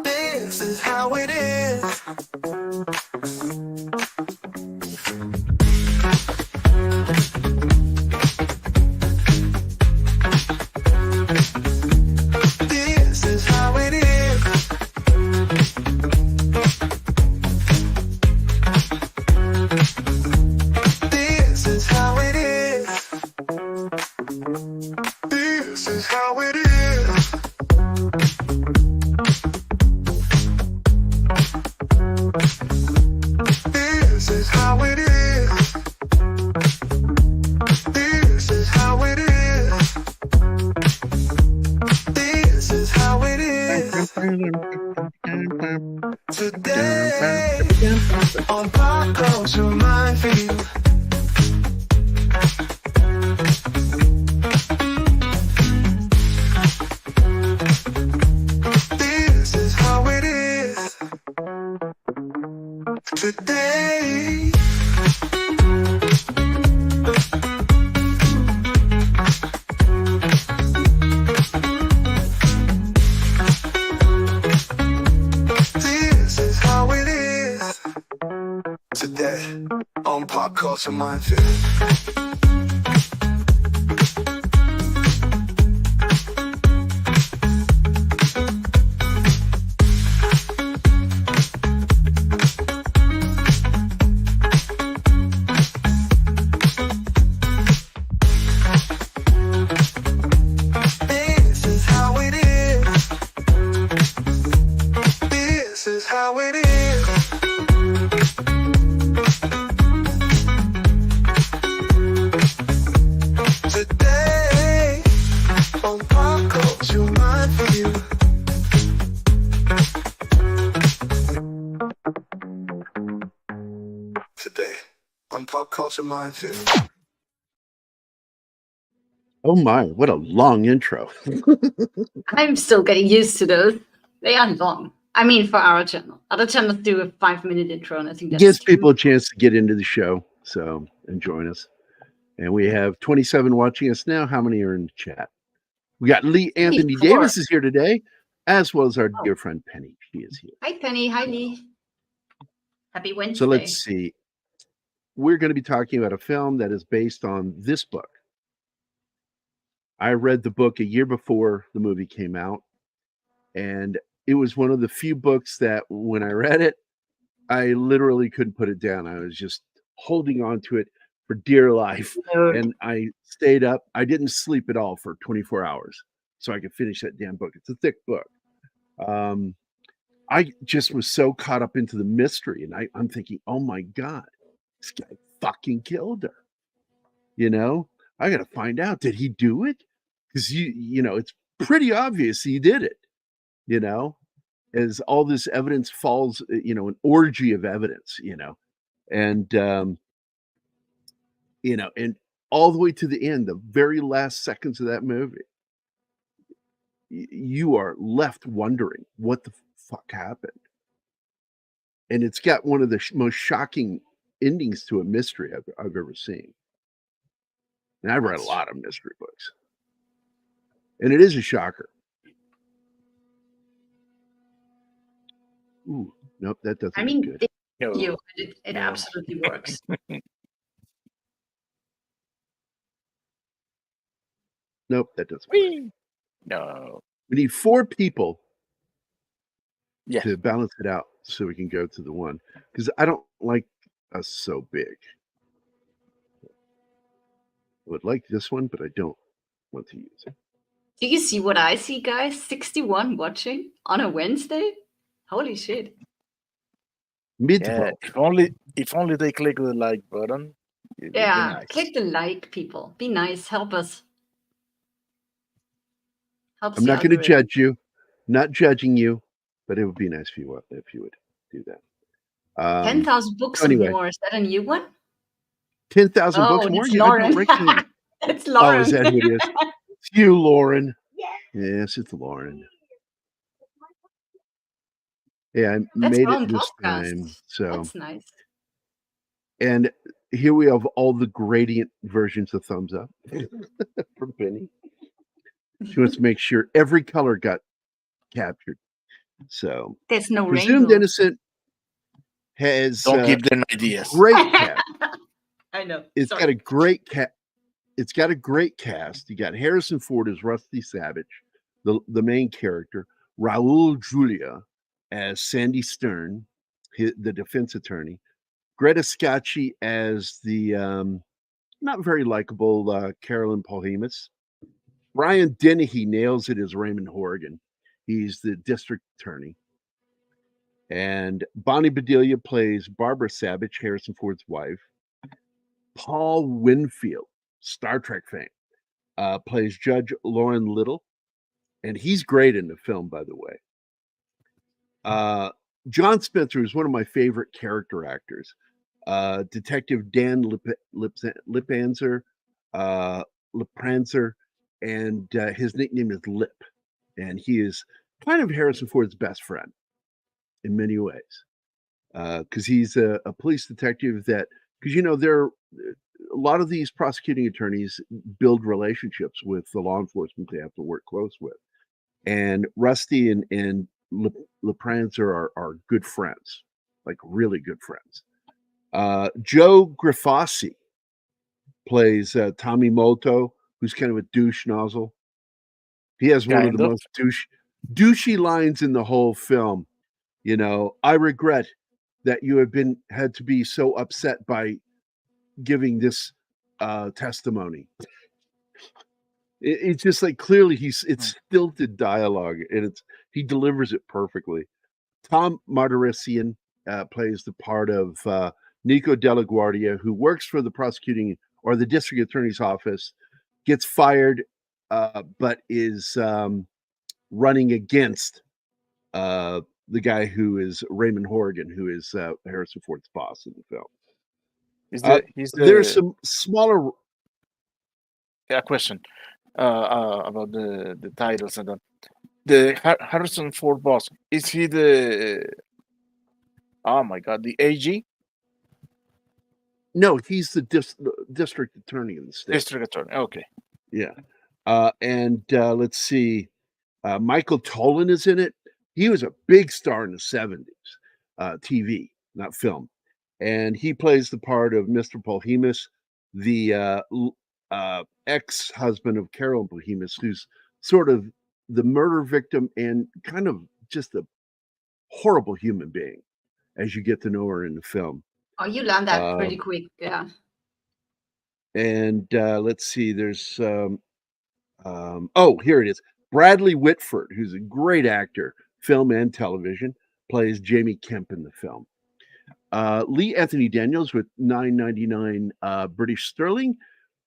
This is how it is. This is how it is. This is how it is. This is how it is. This is how it is. This is how it is. This is how it is. Today on Pop Culture Minefield. This is how it is. Today. This is how it is. Today on Pop Culture Minefield. This is how it is. This is how it is. Today on Pop Culture Minefield. Today on Pop Culture Minefield. Oh my, what a long intro. I'm still getting used to those. They are long. I mean, for our channel. Other channels do a 5-minute intro, and I think that's Gives people a chance to get into the show, so and join us. And we have 27 watching us now. How many are in the chat? We got Lee Anthony 4. Davis is here today, as well as our Oh. dear friend Penny. She is here. Hi, Penny. Hi, Lee. Happy Wednesday. So let's see. We're going to be talking about a film that is based on this book. I read the book a year before the movie came out, and it was one of the few books that when I read it, I literally couldn't put it down. I was just holding on to it for dear life. And I stayed up. I didn't sleep at all for 24 hours so I could finish that damn book. It's a thick book. I just was so caught up into the mystery, and I'm thinking, oh my God, this guy fucking killed her. You know, I got to find out, did he do it? Because you know, it's pretty obvious he did it, you know, as all this evidence falls, you know, an orgy of evidence, you know, and, you know, and all the way to the end, the very last seconds of that movie, you are left wondering what the fuck happened. And it's got one of the most shocking endings to a mystery I've ever seen. And I've read a lot of mystery books. And it is a shocker. Ooh, nope, that doesn't I look mean, good. it absolutely works. Nope, that doesn't work. No. We need 4 people Yeah. to balance it out so we can go to the one. Because I don't like us so big. I would like this one, but I don't want to use it. Do you see what I see, guys? 61 watching on a Wednesday? Holy shit. Yeah. If only they click the like button. It'd be Yeah, nice. click the like, people. Be nice. Help us. Helps I'm the not going to algorithm. judge you. Not judging you, but it would be nice if you would do that. 10,000 books anyway. or more. Is that a new one? 10,000 books Oh, more? it's Yeah, I don't Lauren. reckon. It's Lauren. Oh, is that who it is? It's you, Lauren. Yes, it's Lauren. Yeah, I That's made our it own this podcast. time. So, That's nice. and here we have all the gradient versions of thumbs up from Penny. She wants to make sure every color got captured. So, There's no Presumed rainbow. Innocent has Don't give them ideas. great cast. I know. It's Sorry. got a great cast. It's got a great cast. You got Harrison Ford as Rusty Savage, the main character. Raul Julia as Sandy Stern, the defense attorney. Greta Scacchi as the not very likable Carolyn Polhemus. Brian Dennehy nails it as Raymond Horgan. He's the district attorney. And Bonnie Bedelia plays Barbara Savage, Harrison Ford's wife. Paul Winfield, Star Trek fame, plays Judge Lauren Little. And he's great in the film, by the way. John Spencer is one of my favorite character actors. Detective Dan Lipranzer, and his nickname is Lip. And he is kind of Harrison Ford's best friend in many ways. Because he's a police detective that, because, you know, a lot of these prosecuting attorneys build relationships with the law enforcement they have to work close with. And Rusty and Lipranzer are good friends, like really good friends. Joe Grifasi plays Tommy Molto, who's kind of a douche nozzle. He has one of the most douchey lines in the whole film. You know, I regret that you have had to be so upset by giving this testimony. It's just like clearly it's stilted dialogue, and he delivers it perfectly. Tom Martirosyan plays the part of Nico de LaGuardia, who works for the prosecuting or the district attorney's office, gets fired, but is running against the guy who is Raymond Horgan, who is Harrison Ford's boss in the film. There's some smaller. Yeah, question about the titles and that. The Harrison Ford boss, is he the? Oh my God, the AG? No, he's the district attorney in the state. District attorney. Okay. Yeah, and let's see, Michael Tolan is in it. He was a big star in the 70s, TV, not film, and he plays the part of Mr. Polhemus, the ex-husband of Carolyn Polhemus, who's sort of the murder victim and kind of just a horrible human being as you get to know her in the film. Oh, you learned that pretty quick, yeah. And let's see, there's here it is. Bradley Whitford, who's a great actor, film and television, plays Jamie Kemp in the film. Lee Anthony Daniels with $9.99 British sterling.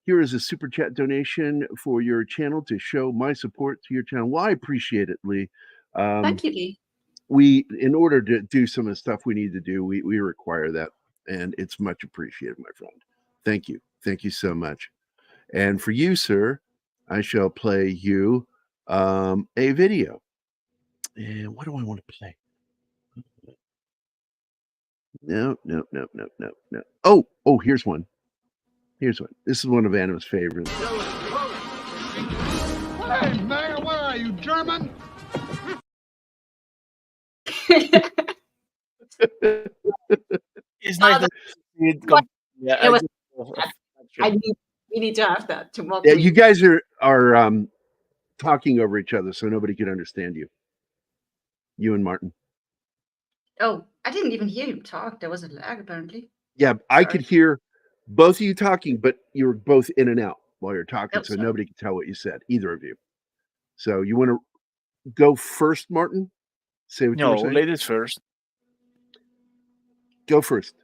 Here is a super chat donation for your channel to show my support to your channel. Well, I appreciate it, Lee. Thank you, Lee. In order to do some of the stuff we need to do, we require that, and it's much appreciated, my friend. Thank you. Thank you so much. And for you, sir, I shall play you a video. And what do I want to play? No. Oh, here's one. This is one of Anna's favorites. Hey, man, where are you, German? It's nice we need to have that tomorrow. Yeah, you guys are talking over each other, so nobody could understand you. You and Martin. Oh, I didn't even hear him talk. There was a lag, apparently. Yeah, I could hear both of you talking, but you were both in and out while you're talking, so nobody could tell what you said, either of you. So you want to go first, Martin? Say what you were saying. No, ladies first. Go first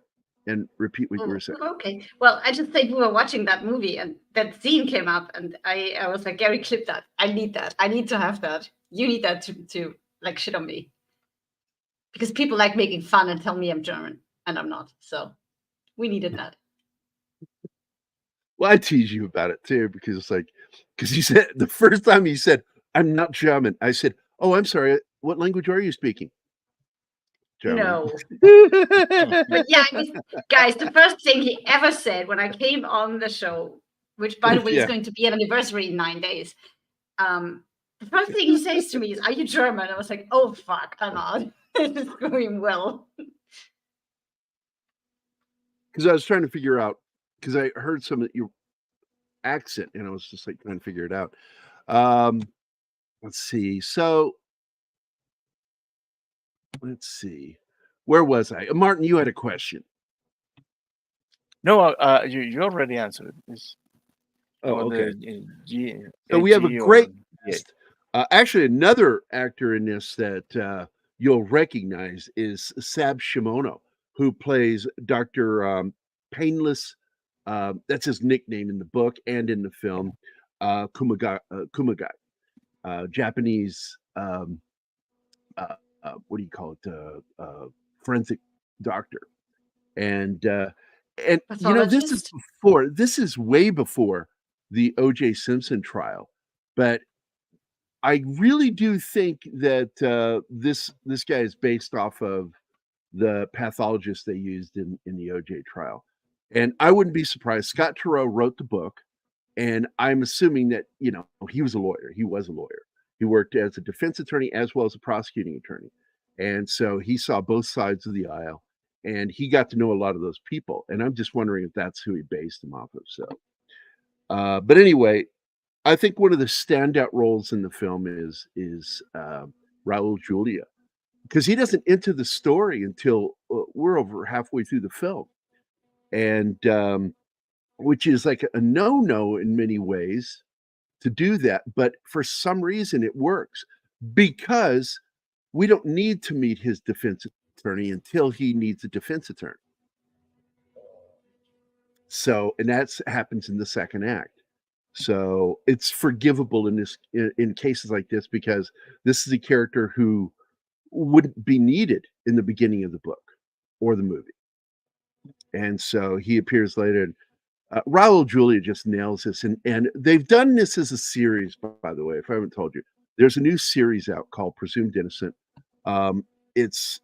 and repeat what you were saying. Okay. Well, I just think we were watching that movie and that scene came up, and I was like, Gary, clip that. I need that. I need to have that. You need that to like shit on me. Because people like making fun and tell me I'm German, and I'm not. So we needed that. Well, I tease you about it too, because it's like, because you said the first time you said, I'm not German. I said, oh, I'm sorry. What language are you speaking? German. No. But yeah, guys, the first thing he ever said when I came on the show, which by the way is going to be an anniversary in 9 days, the first thing he says to me is, "Are you German?" I was like, "Oh fuck, I'm not." It's going well. Because I was trying to figure out, because I heard some of your accent and I was just like trying to figure it out. Let's see. So let's see. Where was I? Martin, you had a question. No, you already answered it. It's Oh, about okay. the G, So we have a AG or great GA. guest. Actually, another actor in this that you'll recognize is Sab Shimono, who plays Dr. Painless. That's his nickname in the book and in the film. Kumagai, Japanese. What do you call it? Forensic doctor. And you know, this is Pathologist. before. This is way before the O.J. Simpson trial, but I really do think that this guy is based off of the pathologist they used in the OJ trial, and I wouldn't be surprised. Scott Turow wrote the book, and I'm assuming that he was a lawyer. He was a lawyer. He worked as a defense attorney as well as a prosecuting attorney, and so he saw both sides of the aisle, and he got to know a lot of those people. And I'm just wondering if that's who he based them off of. So, but anyway, I think one of the standout roles in the film is Raul Julia, because he doesn't enter the story until we're over halfway through the film, and which is like a no-no in many ways to do that. But for some reason, it works because we don't need to meet his defense attorney until he needs a defense attorney. So, and that happens in the second act. So it's forgivable in cases like this because this is a character who wouldn't be needed in the beginning of the book or the movie, and so he appears later. And Raul Julia just nails this, and they've done this as a series. By the way, if I haven't told you, there's a new series out called Presumed Innocent. Um, it's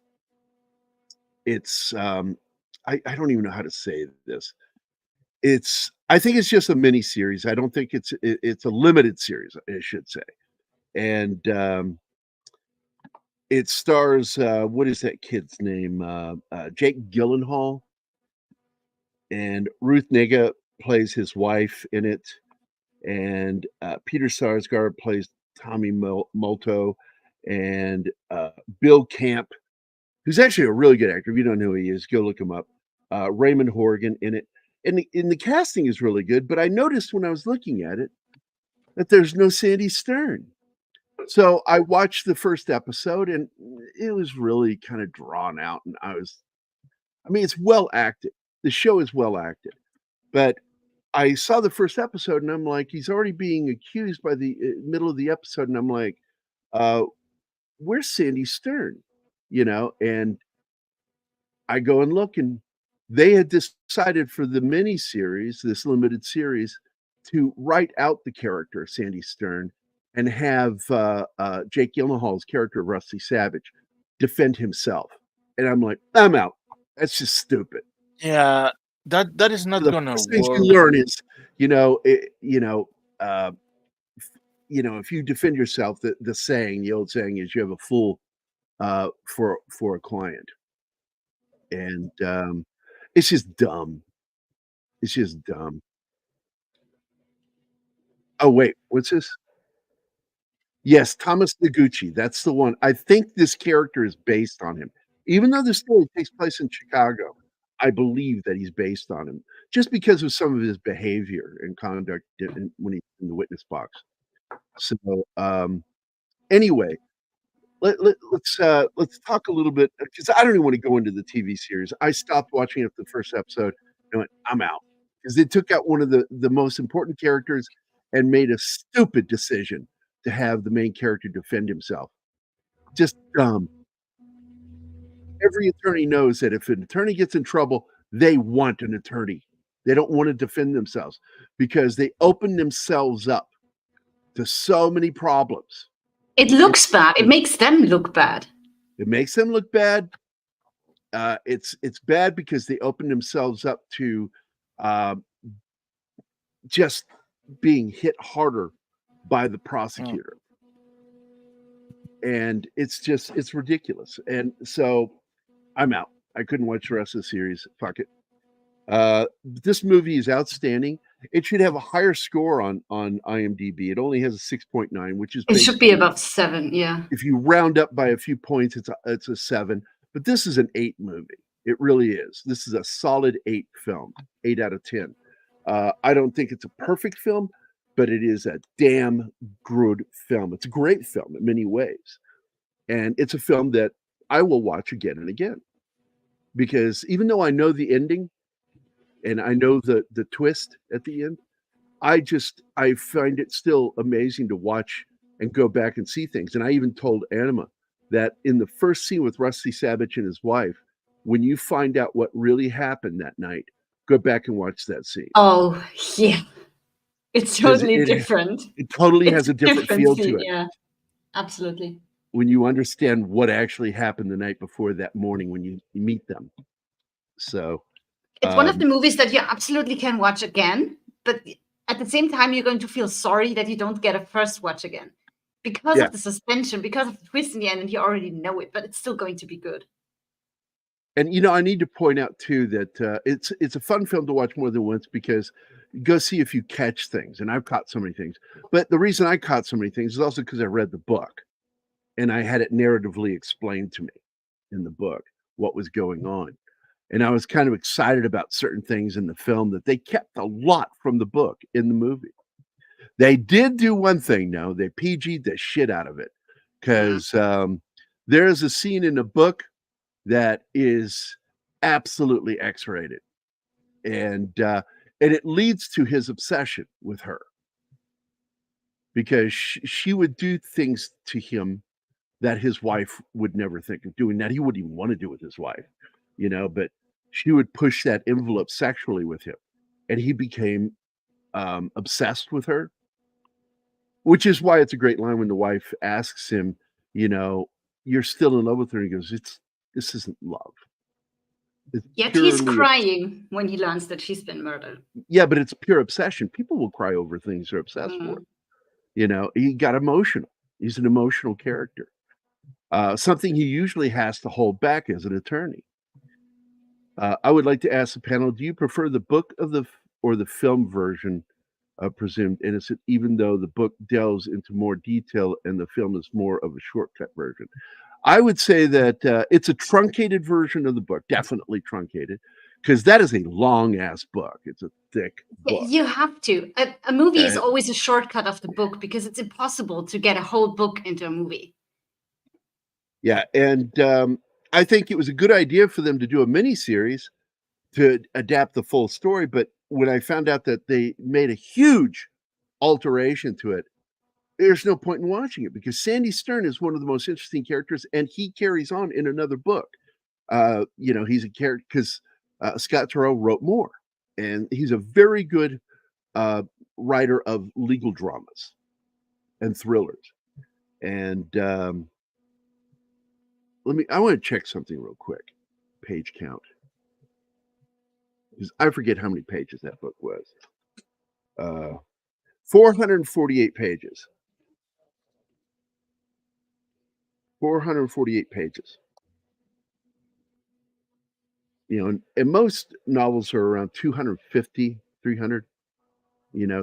I don't even know how to say this. I think it's just a mini series. I don't think it's a limited series, I should say. And it stars what is that kid's name? Jake Gyllenhaal, and Ruth Negga plays his wife in it, and Peter Sarsgaard plays Tommy Molto, and Bill Camp, who's actually a really good actor. If you don't know who he is, go look him up. Raymond Horgan in it. And the casting is really good, but I noticed when I was looking at it that there's no Sandy Stern. So I watched the first episode and it was really kind of drawn out. And I mean, it's well acted. The show is well acted. But I saw the first episode and I'm like, he's already being accused by the middle of the episode. And I'm like, uh, where's Sandy Stern? And I go and look, and they had decided for the mini series, this limited series, to write out the character Sandy Stern and have Jake Gyllenhaal's character Rusty Savage defend himself. And I'm like, I'm out. That's just stupid. Yeah, that is So not the gonna first thing you work. learn is, if you defend yourself, the old saying is, you have a fool for a client, and it's just dumb. It's just dumb. Oh, wait, what's this? Yes, Thomas Noguchi, that's the one. I think this character is based on him. Even though the story takes place in Chicago, I believe that he's based on him, just because of some of his behavior and conduct when he's in the witness box. So, anyway, let's talk a little bit, because I don't even want to go into the TV series. I stopped watching after the first episode and went, I'm out, because they took out one of the most important characters and made a stupid decision to have the main character defend himself. Just dumb. Every attorney knows that if an attorney gets in trouble, they want an attorney. They don't want to defend themselves because they open themselves up to so many problems. It looks bad. It makes them look bad. It makes them look bad. It's bad because they open themselves up to just being hit harder by the prosecutor. And it's ridiculous. And so I'm out. I couldn't watch the rest of the series. Fuck it. This movie is outstanding. It should have a higher score on IMDb. It only has a 6.9, which is It should be above 7. Yeah. if you round up by a few points, it's a 7. But this is an 8 movie. It really is. This is a solid 8 film, 8 out of 10. I don't think it's a perfect film, but it is a damn good film. It's a great film in many ways. And it's a film that I will watch again and again. Because even though I know the ending and I know the twist at the end, I find it still amazing to watch and go back and see things. And I even told Anima that in the first scene with Rusty Savage and his wife, when you find out what really happened that night, go back and watch that scene. Oh, yeah. It's totally different. It totally has a different feel scene, to it. Yeah, absolutely. When you understand what actually happened the night before that morning when you meet them. So it's one of the movies that you absolutely can watch again, but at the same time, you're going to feel sorry that you don't get a first watch again because of the suspension, because of the twist in the end, and you already know it, but it's still going to be good. And I need to point out too that it's a fun film to watch more than once because you go see if you catch things, and I've caught so many things. But the reason I caught so many things is also because I read the book, and I had it narratively explained to me in the book what was going on. And I was kind of excited about certain things in the film that they kept a lot from the book in the movie. They did do one thing, though. They PG'd the shit out of it because there's a scene in the book that is absolutely X-rated. And it leads to his obsession with her because she would do things to him that his wife would never think of doing, that he wouldn't even want to do with his wife, but she would push that envelope sexually with him. And he became obsessed with her, which is why it's a great line when the wife asks him, you're still in love with her. And he goes, this isn't love. Yet he's crying when he learns that she's been murdered. Yeah, but it's pure obsession. People will cry over things they're obsessed with. He got emotional. He's an emotional character. Something he usually has to hold back as an attorney. I would like to ask the panel, do you prefer the book or the film version of Presumed Innocent, even though the book delves into more detail and the film is more of a shortcut version? I would say that it's a truncated version of the book, definitely truncated, because that is a long-ass book. It's a thick book. You have to. A movie is always a shortcut of the book because it's impossible to get a whole book into a movie. Yeah, and I think it was a good idea for them to do a miniseries to adapt the full story. But when I found out that they made a huge alteration to it, there's no point in watching it because Sandy Stern is one of the most interesting characters, and he carries on in another book. He's a character because Scott Turow wrote more, and he's a very good writer of legal dramas and thrillers. And I want to check something real quick. Page count. Because I forget how many pages that book was. 448 pages. 448 pages. And most novels are around 250, 300.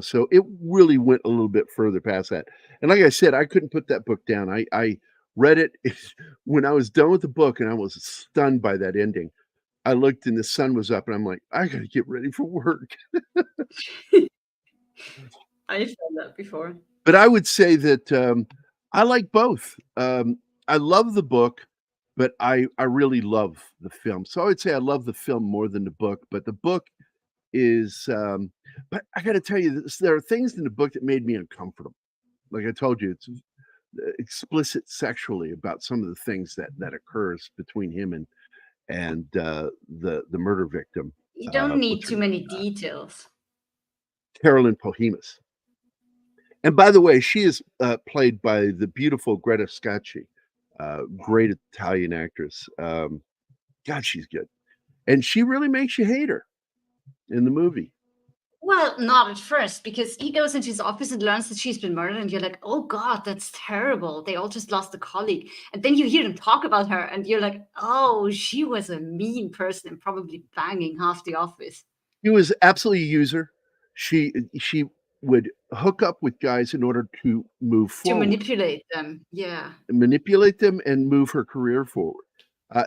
So it really went a little bit further past that. And like I said, I couldn't put that book down. I read it when I was done with the book, and I was stunned by that ending. I looked and the sun was up, and I'm like, I got to get ready for work. I've done that before. But I would say that I like both. I love the book, but I really love the film. So I would say I love the film more than the book. But the book is, but I got to tell you, there are things in the book that made me uncomfortable. Like I told you, it's explicit sexually about some of the things that occurs between him and the murder victim. You don't need too many details. Carolyn Pohemus. And by the way, she is played by the beautiful Greta Scacchi, great Italian actress. God, she's good. And she really makes you hate her in the movie. Well, not at first, because he goes into his office and learns that she's been murdered, and you're like, oh God, that's terrible. They all just lost a colleague. And then you hear them talk about her, and you're like, oh, she was a mean person and probably banging half the office. She was absolutely a user. She would hook up with guys in order to move To forward, manipulate them. Yeah. manipulate them, and move her career forward.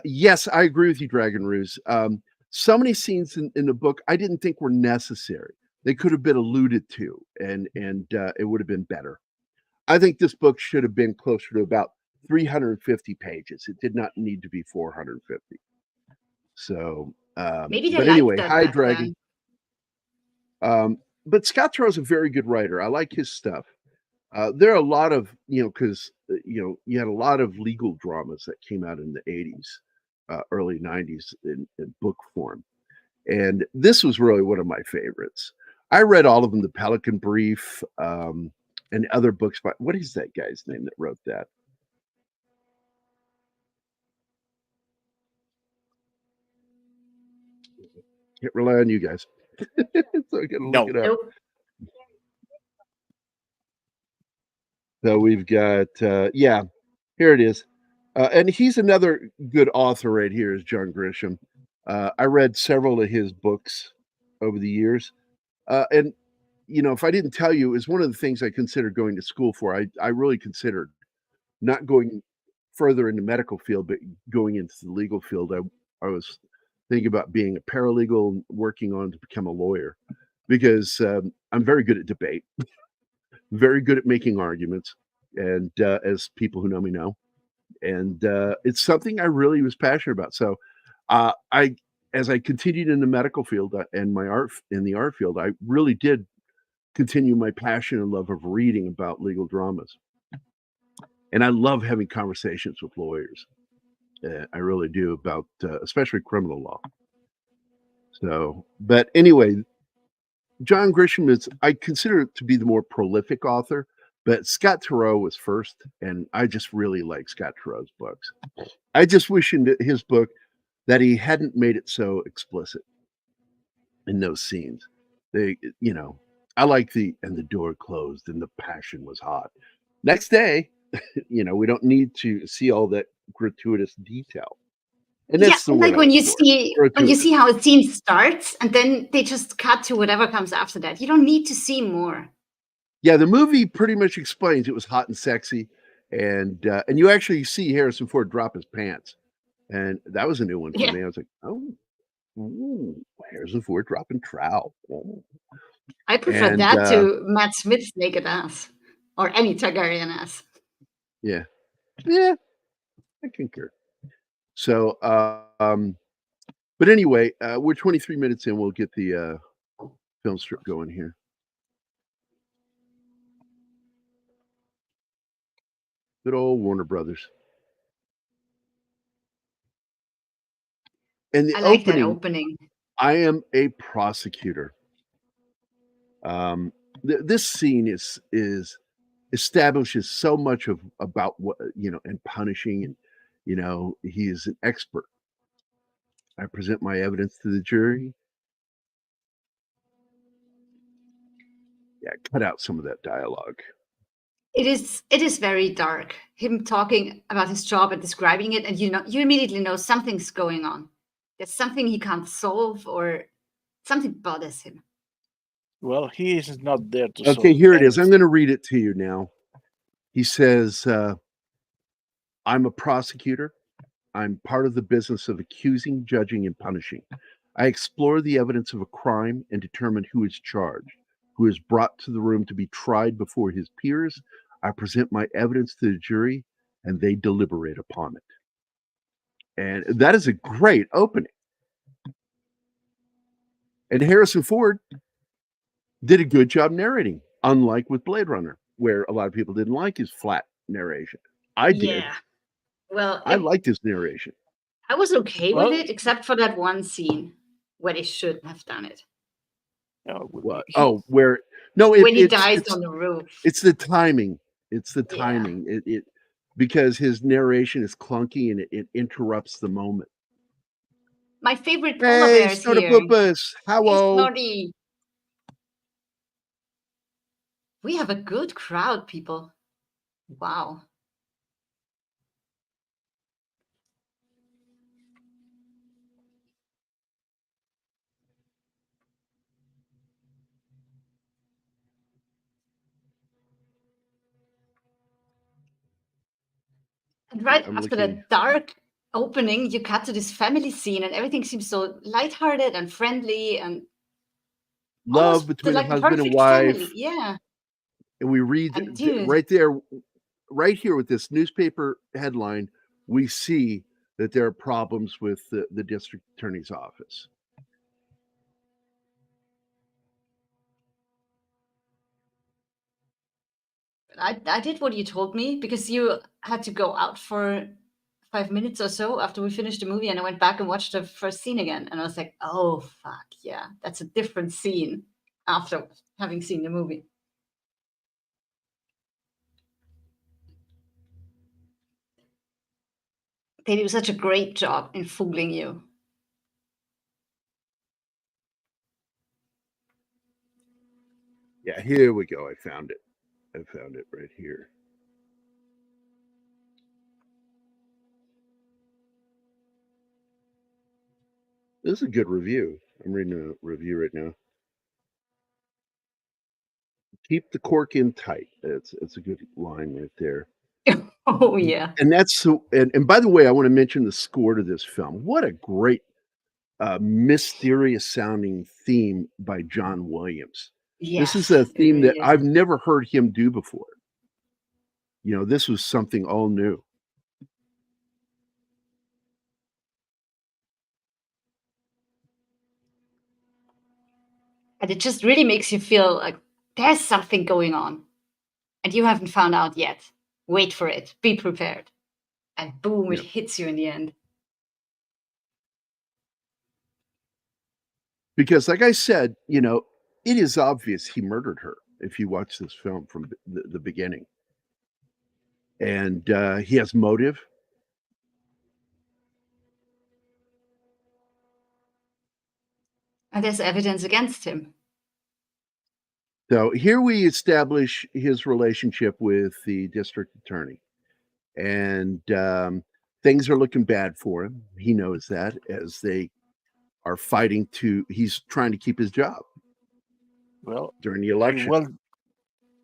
Yes, I agree with you, Dragon Ruse. So many scenes in the book I didn't think were necessary. They could have been alluded to, and it would have been better. I think this book should have been closer to about 350 pages. It did not need to be 450. So, Maybe they but liked anyway, that hi, back Dragon. then. But Scott Turow's a very good writer. I like his stuff. There are a lot of, because, you had a lot of legal dramas that came out in the 80s, early 90s in book form. And this was really one of my favorites. I read all of them, The Pelican Brief, and other books by, what is that guy's name that wrote that? Can't rely on you guys. So I gotta look it up. Nope. So we've got, here it is. And he's another good author right here, is John Grisham. I read several of his books over the years. And, if I didn't tell you, it's one of the things I considered going to school for. I really considered not going further in the medical field, but going into the legal field. I was thinking about being a paralegal and working on to become a lawyer, because I'm very good at debate, very good at making arguments, and as people who know me know, and it's something I really was passionate about. So as I continued in the medical field and my art in the art field, I really did continue my passion and love of reading about legal dramas. And I love having conversations with lawyers. I really do, about especially criminal law. So, but anyway, John Grisham I consider it to be the more prolific author, but Scott Turow was first, and I just really like Scott Turow's books. I just wish in his book that he hadn't made it so explicit in those scenes. I like and the door closed and the passion was hot. Next day, we don't need to see all that gratuitous detail. And that's the like word when I you look for. see how a scene starts and then they just cut to whatever comes after that. You don't need to see more. Yeah, the movie pretty much explains it was hot and sexy, and you actually see Harrison Ford drop his pants, and that was a new one for me. I was like, oh, ooh, Harrison Ford dropping trowel. Oh. I prefer that to Matt Smith's naked ass, or any Targaryen ass. Yeah, I concur. So, but anyway, we're 23 minutes in. We'll get the film strip going here. Good old Warner Brothers. And the I like that opening. I am a prosecutor. This scene is establishes so much about what, and punishing, and he is an expert. I present my evidence to the jury. Yeah, cut out some of that dialogue. It is very dark. Him talking about his job and describing it, and you immediately know something's going on. There's something he can't solve, or something bothers him. Well, he is not there to solve. Okay, here it is. I'm going to read it to you now. He says, I'm a prosecutor. I'm part of the business of accusing, judging, and punishing. I explore the evidence of a crime and determine who is charged, who is brought to the room to be tried before his peers. I present my evidence to the jury, and they deliberate upon it. And that is a great opening. And Harrison Ford did a good job narrating, unlike with Blade Runner, where a lot of people didn't like his flat narration. I did. Yeah. Well, I liked his narration. I was okay with it, except for that one scene where they shouldn't have done it. What? Oh, where? No, when he dies on the roof. It's the timing. It's the timing. Yeah. It because his narration is clunky and it interrupts the moment. My favorite polar bear is here. Hello. We have a good crowd, people. Wow. And right I'm after looking. that dark opening, you cut to this family scene, and everything seems so lighthearted and friendly and Love almost between a like the husband and perfect family. wife, Yeah. and we read And dude, right there, right here with this newspaper headline, we see that there are problems with the district attorney's office. I did what you told me because you had to go out for 5 minutes or so after we finished the movie, and I went back and watched the first scene again, and I was like, oh fuck yeah, that's a different scene after having seen the movie. They do such a great job in fooling you. Yeah, here we go. I found it. I found it right here. This is a good review. I'm reading a review right now. Keep the cork in tight. It's a good line right there. Oh yeah. And that's so. And by the way, I want to mention the score to this film. What a great, mysterious sounding theme by John Williams. This is Yes, a it theme really that is. I've never heard him do before. You know, this was something all new. And it just really makes you feel like there's something going on and you haven't found out yet. Wait for it. Be prepared. And boom, it Yeah. hits you in the end. Because, like I said, you know, it is obvious he murdered her if you watch this film from the beginning. And he has motive. And there's evidence against him. So here we establish his relationship with the district attorney. And things are looking bad for him. He knows that as they are fighting he's trying to keep his job Well, during the election. well,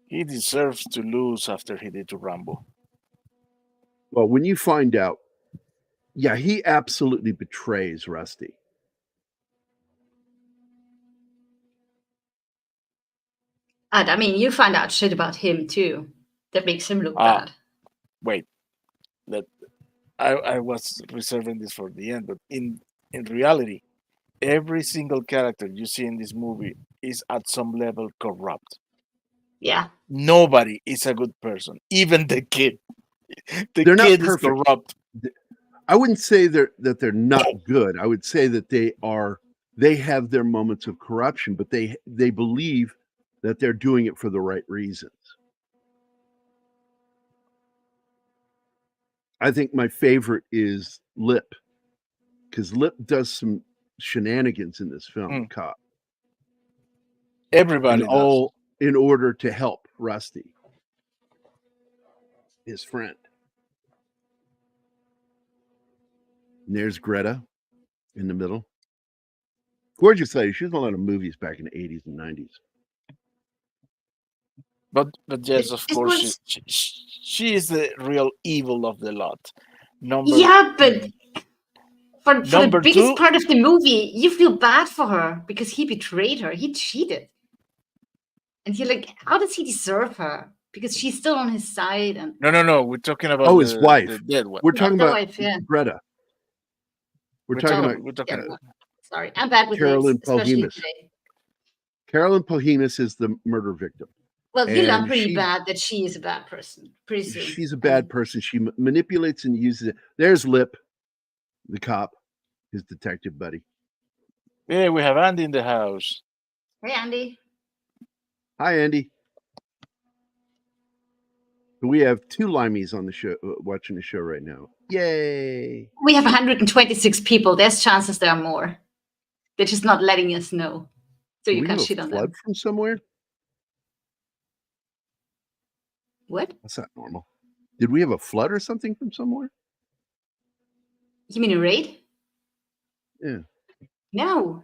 he deserves to lose after he did to Rambo. Well, when you find out, yeah, he absolutely betrays Rusty. And I mean, you find out shit about him too that makes him look Ah. bad. Wait, that I was reserving this for the end, but in reality, every single character you see in this movie is at some level corrupt. Yeah. Nobody is a good person, even the kid. The They're not kid is perfect. corrupt. I wouldn't say that they're not good. I would say that they have their moments of corruption, but they believe that they're doing it for the right reasons. I think my favorite is Lip, because Lip does some shenanigans in this film, cop. Everybody And does. all in order to help Rusty, his friend. And there's Greta in the middle. Gorgeous lady. She was in a lot of movies back in the 80s and 90s. But yes, of It course, was- she is the real evil of the lot. Yeah, but for the Number biggest two- part of the movie, you feel bad for her because he betrayed her. He cheated. And you're like, how does he deserve her? Because she's still on his side. And No. We're talking about his wife. the dead one. We're talking the about wife, yeah. Greta. We're talking about We're talking. Yeah, sorry, I'm bad with Carolyn names, especially Pohemus. today. Carolyn Pohemus is the murder victim. Well, you learn And pretty she- bad that she is a bad person. Pretty soon. She's a bad person. She manipulates and uses it. There's Lip, the cop, his detective buddy. Yeah, we have Andy in the house. Hey, Andy. Hi, Andy. We have two limeys on the show, watching the show right now. Yay! We have 126 people. There's chances there are more. They're just not letting us know. So Do you we can have shit a on flood them. from somewhere? What? That's not normal. Did we have a flood or something from somewhere? You mean a raid? Yeah. No,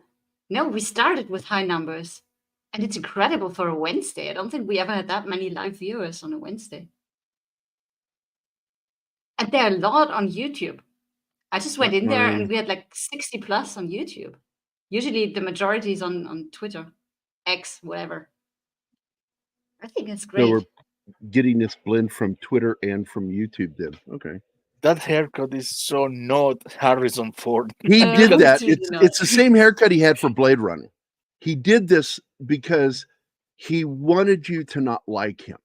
we started with high numbers, and it's incredible for a Wednesday. I don't think we ever had that many live viewers on a Wednesday. And there are a lot on YouTube. I just went in there and we had like 60 plus on YouTube. Usually the majority is on Twitter, X, whatever. I think it's great. So we're getting this blend from Twitter and from YouTube then. Okay. That haircut is so not Harrison Ford. He did it's that. really not. It's the same haircut he had for Blade Runner. He did this because he wanted you to not like him.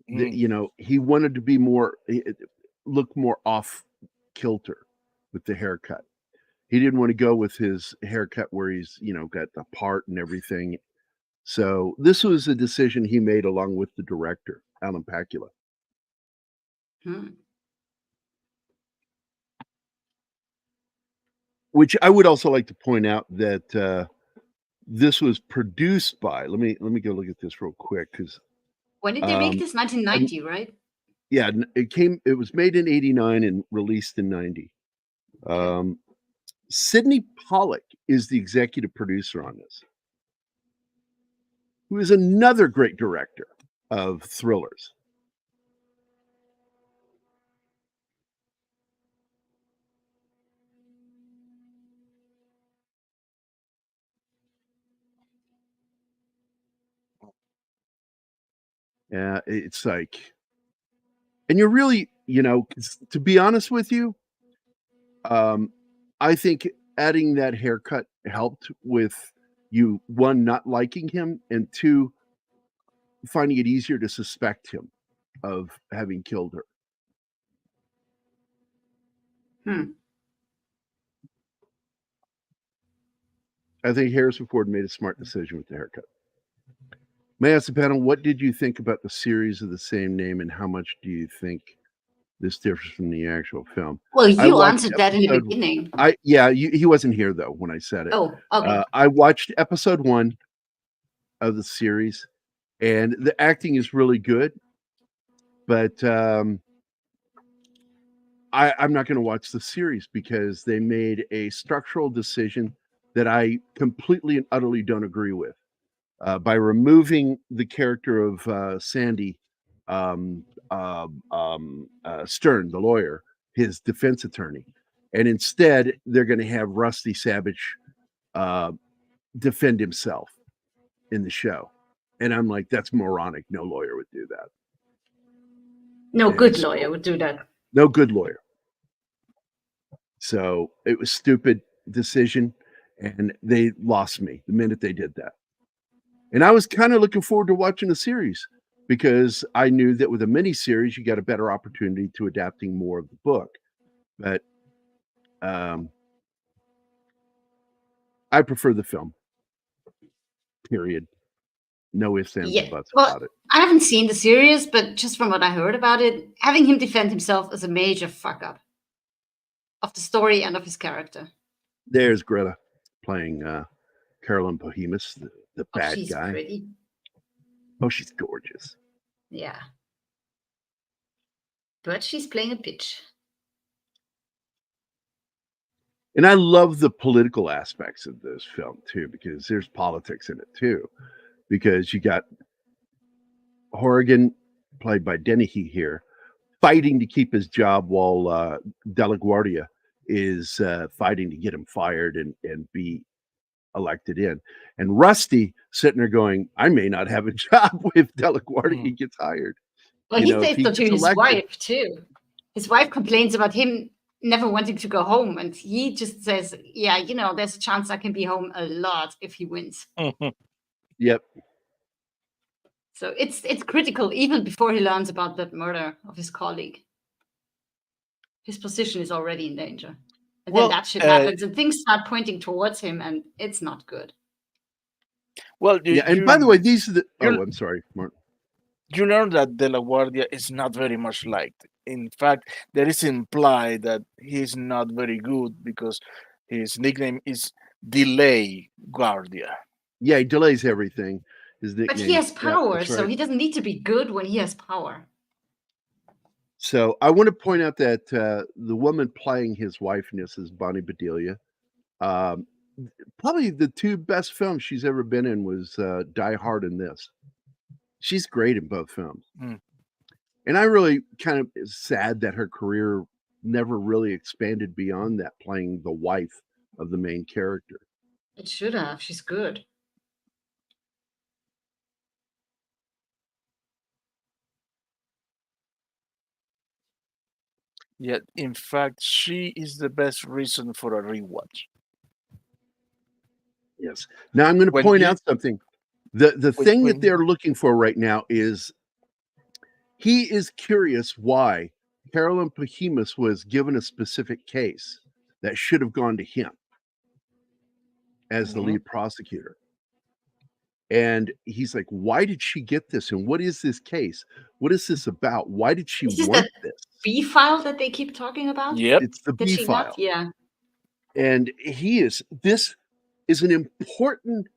You know, he wanted to be more, look more off kilter with the haircut. He didn't want to go with his haircut where he's, you know, got the part and everything. So this was a decision he made along with the director, Alan Pakula. Which I would also like to point out that this was produced by. Let me go look at this real quick because. When did they make this? 1990, right? Yeah, it was made in 89 and released in 90. Sidney Pollack is the executive producer on this, who is another great director of thrillers. Yeah, it's like, and you're really, you know, to be honest with you, I think adding that haircut helped with you, one, not liking him, and two, finding it easier to suspect him of having killed her. I think Harrison Ford made a smart decision with the haircut. May I ask the panel, what did you think about the series of the same name, and how much do you think this differs from the actual film? Well, you answered that in the beginning. He wasn't here though when I said it. Oh, okay. I watched episode 1 of the series, and the acting is really good, but I'm not going to watch the series because they made a structural decision that I completely and utterly don't agree with. By removing the character of Sandy Stern, the lawyer, his defense attorney, and instead they're going to have Rusty Savage defend himself in the show. And I'm like, that's moronic. No lawyer would do that. No good lawyer would do that. No good lawyer. So it was stupid decision, and they lost me the minute they did that. And I was kind of looking forward to watching the series because I knew that with a miniseries, you got a better opportunity to adapting more of the book. But I prefer the film. Period. No ifs, ands, or buts about it. I haven't seen the series, but just from what I heard about it, having him defend himself is a major fuck up of the story and of his character. There's Greta playing Carolyn Bohemus, the bad she's guy. Pretty. Oh, she's gorgeous. Yeah. But she's playing a bitch. And I love the political aspects of this film too, because there's politics in it too. Because you got Horrigan, played by Dennehy here, fighting to keep his job while LaGuardia is fighting to get him fired and be elected in. And Rusty sitting there going, I may not have a job if LaGuardia gets hired. Well, he says that to his wife too. His wife complains about him never wanting to go home, and he just says, yeah, you know, there's a chance I can be home a lot if he wins. Yep. So it's critical even before he learns about that murder of his colleague. His position is already in danger. And then that shit happens and things start pointing towards him, and it's not good. Well, and by the way, these are the... Oh, I'm sorry, Martin. You learn that De La Guardia is not very much liked. In fact, there is implied that he's not very good because his nickname is Delay Guardia. Yeah, he delays everything. His nickname. But he has Yeah, power, that's so right. he doesn't need to be good when he has power. So I want to point out that the woman playing his wife in this is Bonnie Bedelia. Probably the two best films she's ever been in was Die Hard and this. She's great in both films. Mm. And I really kind of is sad that her career never really expanded beyond that, playing the wife of the main character. It should have. She's good. Yet, in fact, she is the best reason for a rewatch. Yes. Now I'm going to When point you- out something. The When- thing when- that they're looking for right now is he is curious why Carolyn Behemoth was given a specific case that should have gone to him as the Mhm. lead prosecutor. And he's like, why did she get this? And what is this case? What is this about? Why did she Is this want that this? B file that they keep talking about? Yep. It's the Did B she file. not? Yeah. And this is an important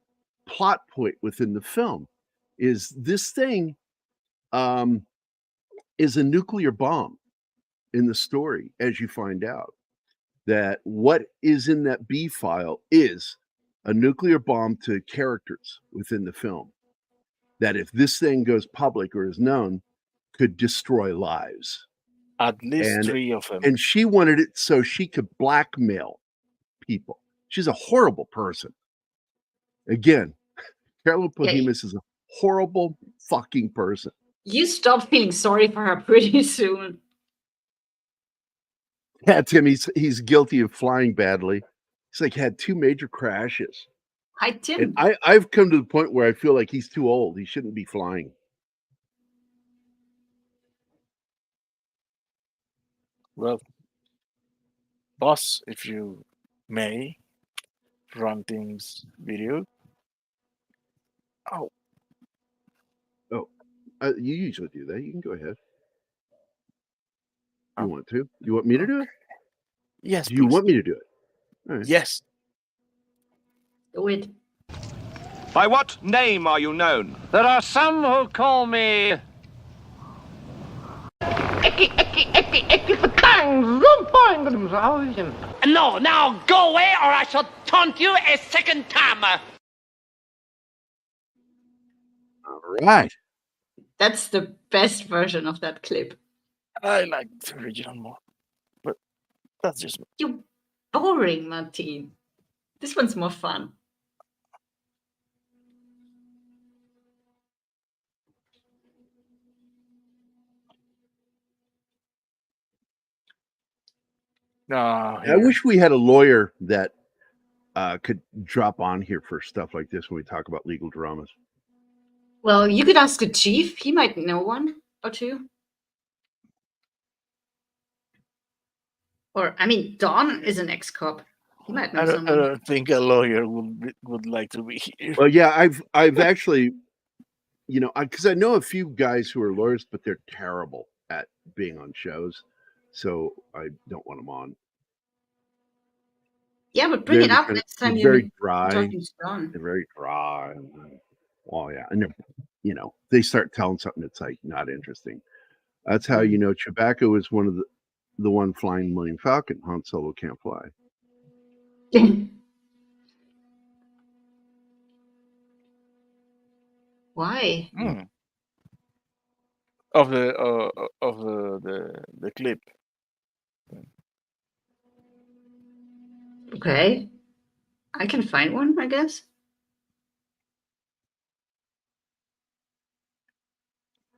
plot point within the film. Is this thing is a nuclear bomb in the story, as you find out. That what is in that B file is a nuclear bomb to characters within the film. That if this thing goes public or is known, could destroy lives. At least And- 3 of them. And she wanted it so she could blackmail people. She's a horrible person. Again, Carolyn Yeah. Behemoth is a horrible fucking person. You stop feeling sorry for her pretty soon. Yeah, Tim, he's guilty of flying badly. He's like had 2 major crashes. Hi, Tim. And I've come to the point where I feel like he's too old. He shouldn't be flying. Well, boss, if you may, run things video. Oh, You usually do that. You can go ahead. You Oh. want to? You want me to do it? yes. Do you please. want me to do it? All right. Yes. Do it. By what name are you known? There are some who call me. No, now go away or I shall taunt you a second time. All right. That's the best version of that clip. I like the original more. But that's just me. You're boring, Martin. This one's more fun. No, I wish we had a lawyer that could drop on here for stuff like this when we talk about legal dramas. Well, you could ask the chief. He might know one or two. Or, I mean, Don is an ex-cop. He might know I someone. don't think a lawyer would like to be here. Well, yeah, I've actually, because I know a few guys who are lawyers, but they're terrible at being on shows, so I don't want them on. Yeah, but bring it They're up kind of- next time they're you're very dry. talking to Don. They're very dry. Well, yeah, and they start telling something that's like not interesting. That's how you know Chewbacca is one of the one flying Millennium Falcon. Han Solo can't fly. Why? Hmm. Of the clip. Okay. I can find one, I guess.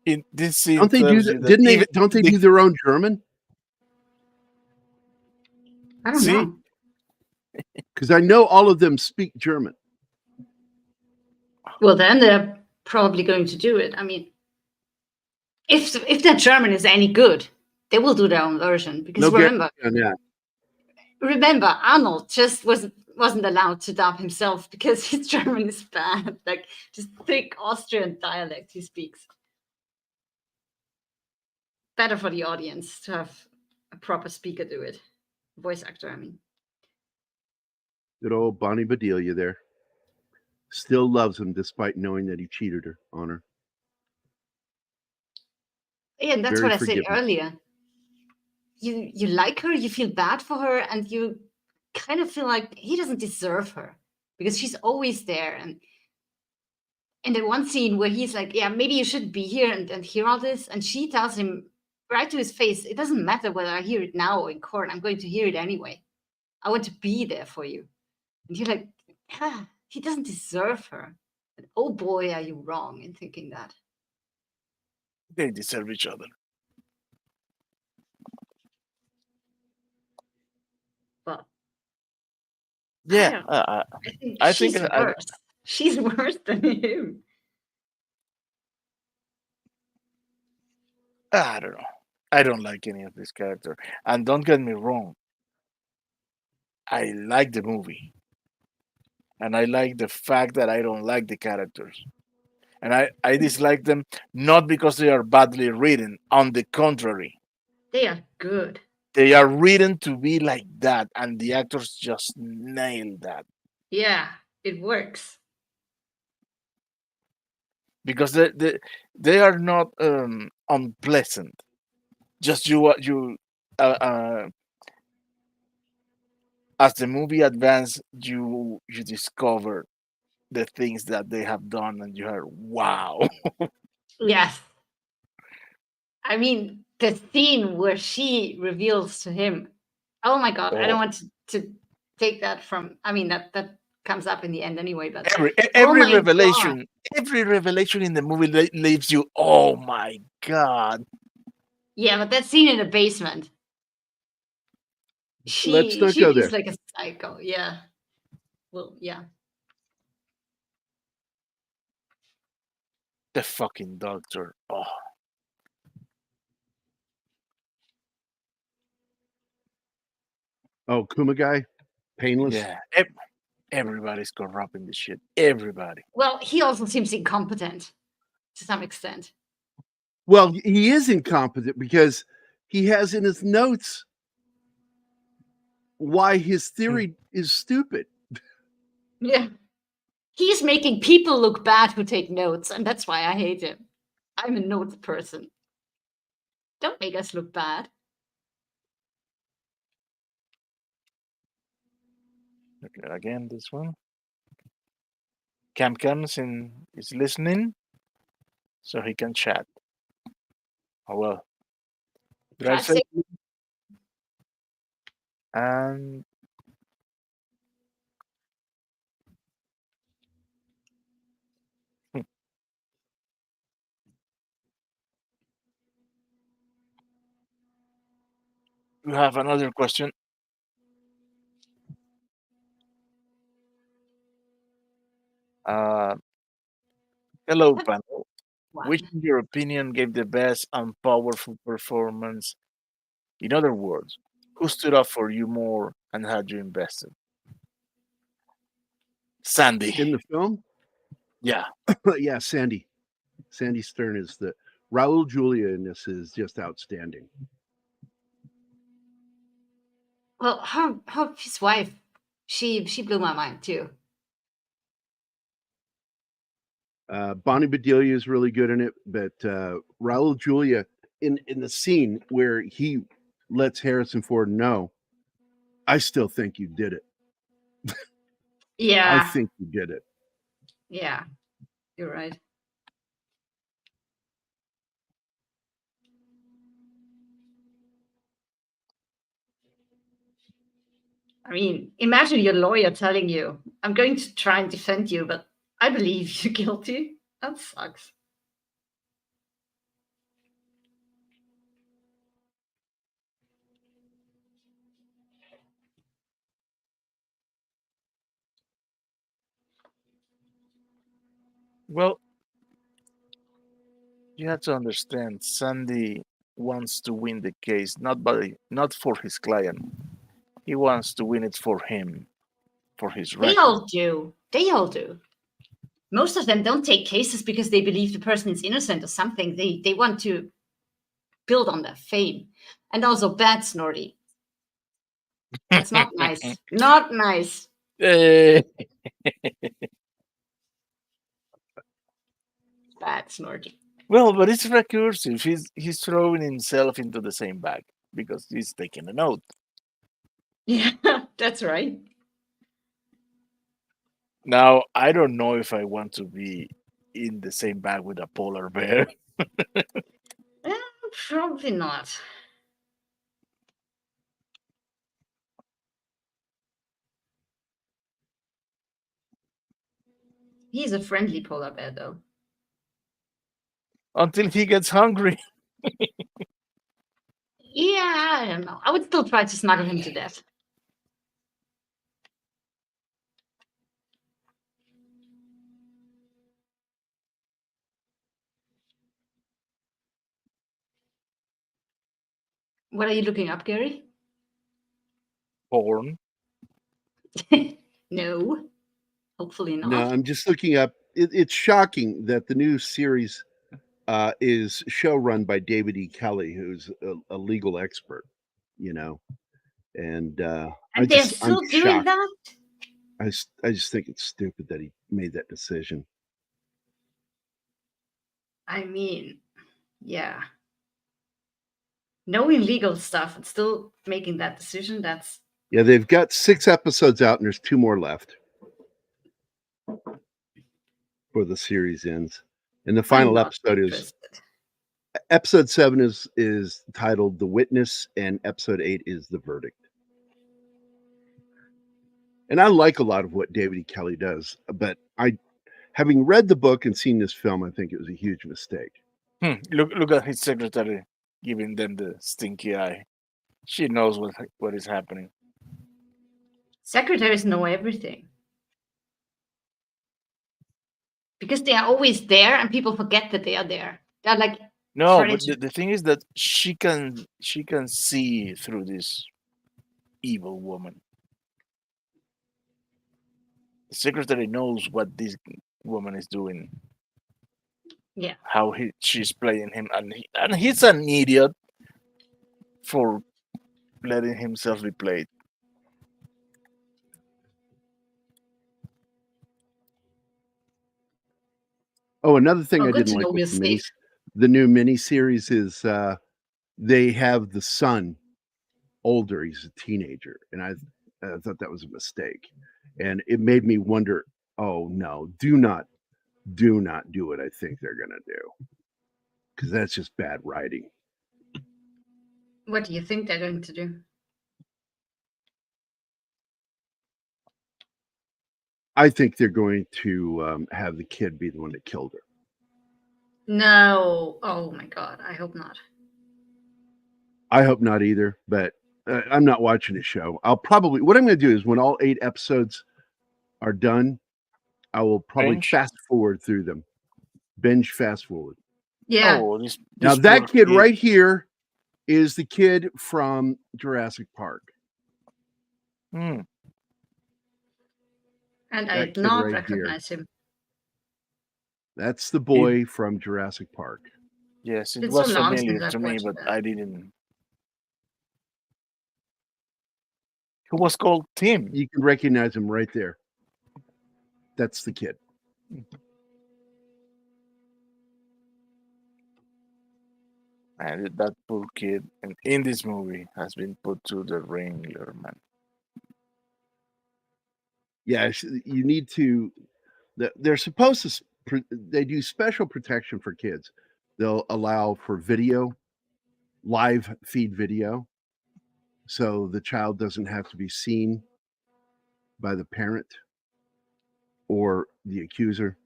In this scene, Don't they do tells that? you that Didn't they? even Don't they the- do their own German? I don't See? know. Because I know all of them speak German. Well, then they're probably going to do it. I mean, if their German is any good, they will do their own version. Because No remember, guarantee on that. remember, Arnold just wasn't allowed to dub himself because his German is bad, like just thick Austrian dialect he speaks. Better for the audience to have a proper speaker do it, voice actor. I mean, Good old Bonnie Bedelia there. still loves him despite knowing that he cheated on her. Yeah, and that's Very what I said forgiving. earlier. You like her, you feel bad for her, and you kind of feel like he doesn't deserve her because she's always there. And the one scene where he's like, yeah, maybe you should be here and hear all this, and she tells him right to his face, it doesn't matter whether I hear it now or in court, I'm going to hear it anyway. I want to be there for you. And you're like, he doesn't deserve her. And oh boy, are you wrong in thinking that. They deserve each other. But Yeah, I I think she's think worse. She's worse than him. I don't know. I don't like any of this character. And don't get me wrong. I like the movie. And I like the fact that I don't like the characters. And I dislike them not because they are badly written. On the contrary, They are good. they are written to be like that. And the actors just nail that. Yeah, it works. Because they are not unpleasant. Just as the movie advances, you discover the things that they have done, and you are wow. Yes. I mean, the scene where she reveals to him, oh my God, I don't want to take that from, I mean, that comes up in the end anyway, but Every my revelation, every revelation in the movie leaves you, oh my God. yeah, but that scene in the basement, Let's not go she's there. like a psycho. Yeah. Well, yeah. The fucking doctor. Oh, Oh, Kuma guy, painless. yeah. Everybody's corrupting this shit. Everybody. Well, he also seems incompetent to some extent. Well, he is incompetent because he has in his notes why his theory is stupid. Yeah. He's making people look bad who take notes, and that's why I hate him. I'm a notes person. Don't make us look bad. Okay, again, this one. Cam is listening, so he can chat. Oh well. Did I say? And we have another question. Hello, panel. Which, in your opinion, gave the best and powerful performance? In other words, who stood up for you more and had you invested? Sandy. In the film? Yeah. Yeah, Sandy. Sandy Stern is the Raul Julia in this is just outstanding. Well, his wife, she blew my mind too. Bonnie Bedelia is really good in it, but Raul Julia in the scene where he lets Harrison Ford know, I still think you did it. Yeah. I think you did it. Yeah, you're right. I mean, imagine your lawyer telling you, I'm going to try and defend you, but I believe you're guilty. That sucks. Well, you have to understand, Sandy wants to win the case, not for his client. He wants to win it for him, for his They record. all do. They all do. Most of them don't take cases because they believe the person is innocent or something. They want to build on their fame. And also bad Snorty. That's not nice. Not nice. bad snort. Well, but it's recursive. He's throwing himself into the same bag because he's taking a note. Yeah, that's right. Now, I don't know if I want to be in the same bag with a polar bear. Probably not. He's a friendly polar bear, though. Until he gets hungry. Yeah, I don't know. I would still try to snuggle him to death. What are you looking up, Gary? Porn. No, hopefully not. No, I'm just looking up. It's shocking that the new series is show run by David E. Kelly, who's a legal expert, and And they're still doing shocked. that? I just think it's stupid that he made that decision. I mean, yeah. Knowing legal stuff and still making that decision, that's... Yeah, they've got 6 episodes out, and there's 2 more left before the series ends. And the final episode is episode 7 is titled "The Witness," and episode 8 is "The Verdict." And I like a lot of what David E. Kelly does, but having read the book and seen this film, I think it was a huge mistake. Look at his secretary giving them the stinky eye. She knows what is happening. Secretaries know everything. Because they are always there and people forget that they are there. They're like... No, but the thing is that she can see through this evil woman. The secretary knows what this woman is doing. Yeah. How she's playing him, and he's an idiot for letting himself be played. Oh, another thing I good didn't to like know we're with safe. the new miniseries is they have the son older. He's a teenager, and I thought that was a mistake, and it made me wonder. Oh no, do not do what I think they're gonna do, because that's just bad writing. What do you think they're going to do? I think they're going to have the kid be the one that killed her. No. Oh my God. I hope not. I hope not either, but I'm not watching the show. What I'm going to do is when all 8 episodes are done, I will probably fast forward through them. Binge fast forward. Yeah. Oh, now that kid right here is the kid from Jurassic Park. And I did not recognize him. That's the boy from Jurassic Park. Yes, it It's was so long familiar since to I've me, watched but that. I didn't. Who was called Tim? You can recognize him right there. That's the kid. And that poor kid in this movie has been put to the ringer, man. Yeah, you need to. They're supposed to. They do special protection for kids. They'll allow for video, live feed video, so the child doesn't have to be seen by the parent or the accuser.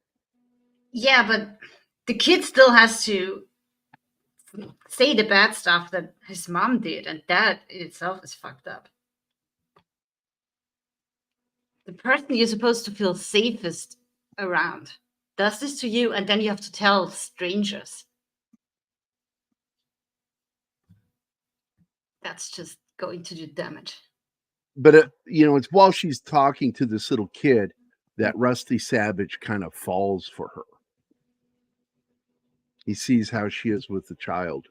Yeah, but the kid still has to say the bad stuff that his mom did, and that in itself is fucked up. The person you're supposed to feel safest around does this to you, and then you have to tell strangers. That's just going to do damage. But it's while she's talking to this little kid that Rusty Savage kind of falls for her. He sees how she is with the child.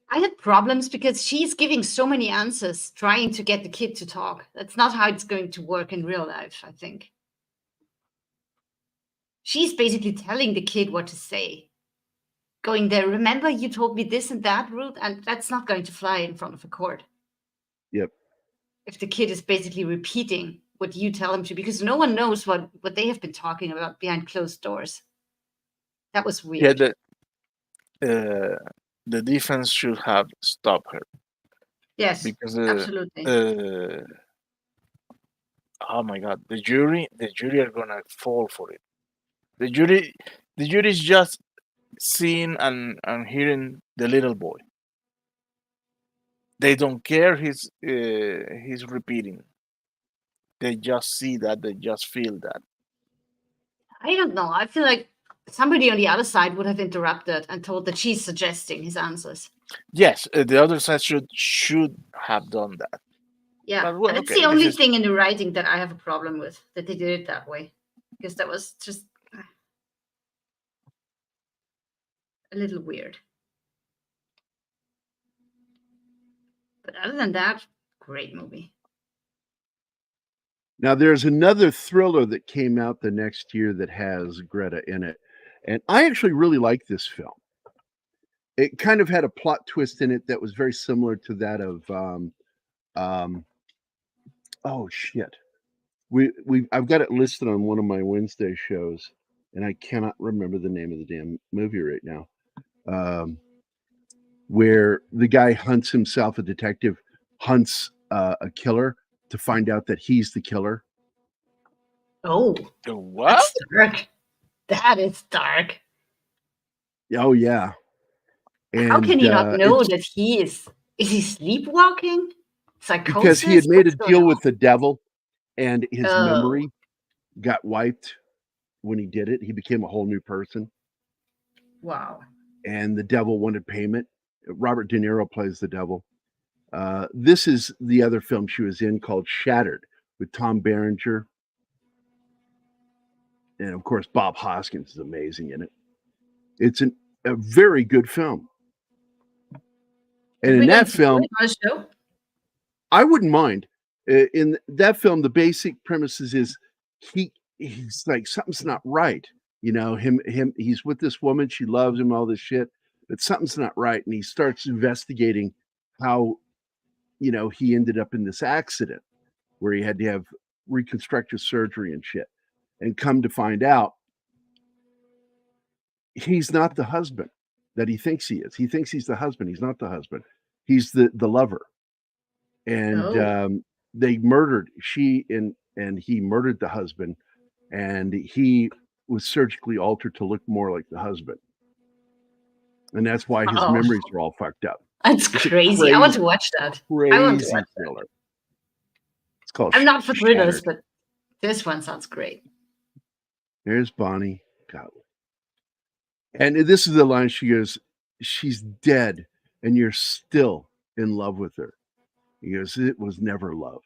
I had problems because she's giving so many answers trying to get the kid to talk. That's not how it's going to work in real life, I think. she's basically telling the kid what to say. Going there, remember you told me this and that, Ruth, and that's not going to fly in front of a court. Yep. If the kid is basically repeating what you tell him to, because no one knows what they have been talking about behind closed doors. That was weird. Yeah, the defense should have stopped her Yes, because absolutely. oh my God, the jury are gonna fall for it. The jury is just seeing and hearing the little boy. They don't care he's repeating. They just see that. They just feel that. I don't know. I feel like somebody on the other side would have interrupted and told that she's suggesting his answers. Yes, the other side should have done that. Yeah, But, well, and it's okay, the only this is- thing in the writing that I have a problem with, that they did it that way, because that was just a little weird. But other than that, great movie. Now, there's another thriller that came out the next year that has Greta in it. And I actually really like this film. It kind of had a plot twist in it that was very similar to that of, oh shit. I've got it listed on one of my Wednesday shows, and I cannot remember the name of the damn movie right now. Where the guy hunts himself, a detective hunts a killer to find out that he's the killer. Oh, The what? that's dark. That is dark. Oh yeah. And how can he not know that he is he sleepwalking? Psychosis? Because he had made What's a going deal on? with the devil, and his Oh. memory got wiped when he did it. He became a whole new person, Wow. and the devil wanted payment. Robert De Niro plays the devil. This is the other film she was in called Shattered with Tom Berenger. And of course, Bob Hoskins is amazing in it. It's a very good film. And in that film, I wouldn't mind. In that film, the basic premises is he's like, something's not right. You know, he's with this woman, she loves him, all this shit, but something's not right. And he starts investigating how, you know, he ended up in this accident where he had to have reconstructive surgery and shit. And come to find out, he's not the husband that he thinks he is. He thinks he's the husband. He's not the husband. He's the lover. And they murdered and he murdered the husband, and he was surgically altered to look more like the husband. And that's why his memories are all fucked up. That's crazy. I want to watch that. I want to watch thriller. that. It's called I'm not for thrillers, Shattered. but this one sounds great. There's Bonnie. God. And this is the line she goes, she's dead and you're still in love with her. He goes, it was never love.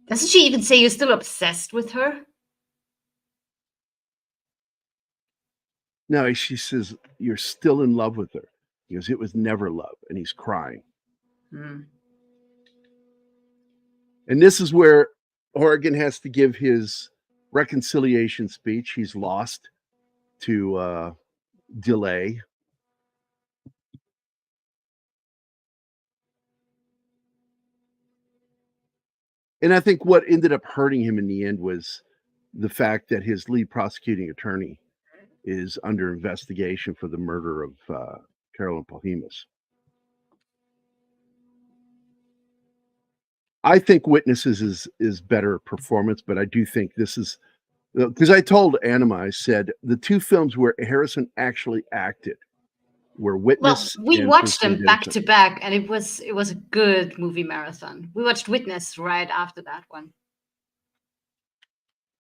Doesn't she even say you're still obsessed with her? No, she says, you're still in love with her. He goes, it was never love. And he's crying. Hmm. And this is where Horrigan has to give his reconciliation speech. He's lost to delay. And I think what ended up hurting him in the end was the fact that his lead prosecuting attorney is under investigation for the murder of Carolyn Polhemus. I think Witnesses is better performance, but I do think this is, because I told Anima, I said the two films where Harrison actually acted were Witness. Well, we and watched them Pursuit back Innocence. to back, and it was a good movie marathon. We watched Witness right after that one.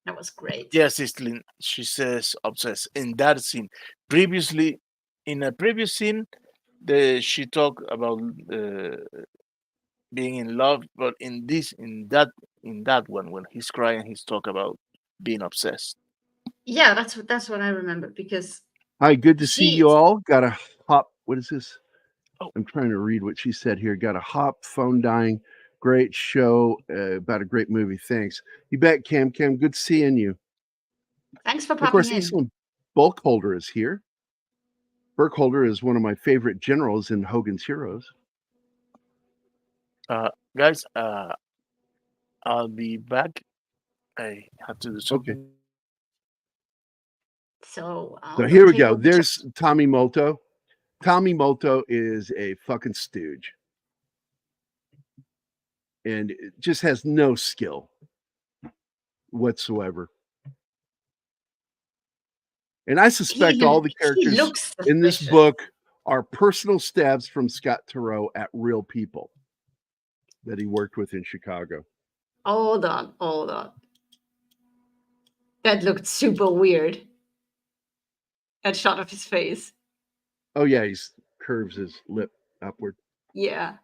That was great. Yes, Islin, she says obsessed in that scene. Previously, in a previous scene, she talked about being in love, but in that one, when he's crying, he's talk about being obsessed. Yeah, that's what I remember, because Hi, good to see you Jeez. all. Got a hop. What is this? Oh. I'm trying to read what she said here. Got a hop, phone dying. Great show about a great movie. Thanks. You bet, Cam. Cam, good seeing you. Thanks for And of course, popping in. Eastland Bulkholder is here. Burkholder is one of my favorite generals in Hogan's Heroes. Guys, I'll be back. I have to do something. So So here we go. There's Tommy Molto. Tommy Molto is a fucking stooge. And it just has no skill whatsoever. And I suspect all the characters in this book are personal stabs from Scott Turow at real people that he worked with in Chicago. Hold on. That looked super weird. That shot of his face. Oh yeah, he curves his lip upward. Yeah.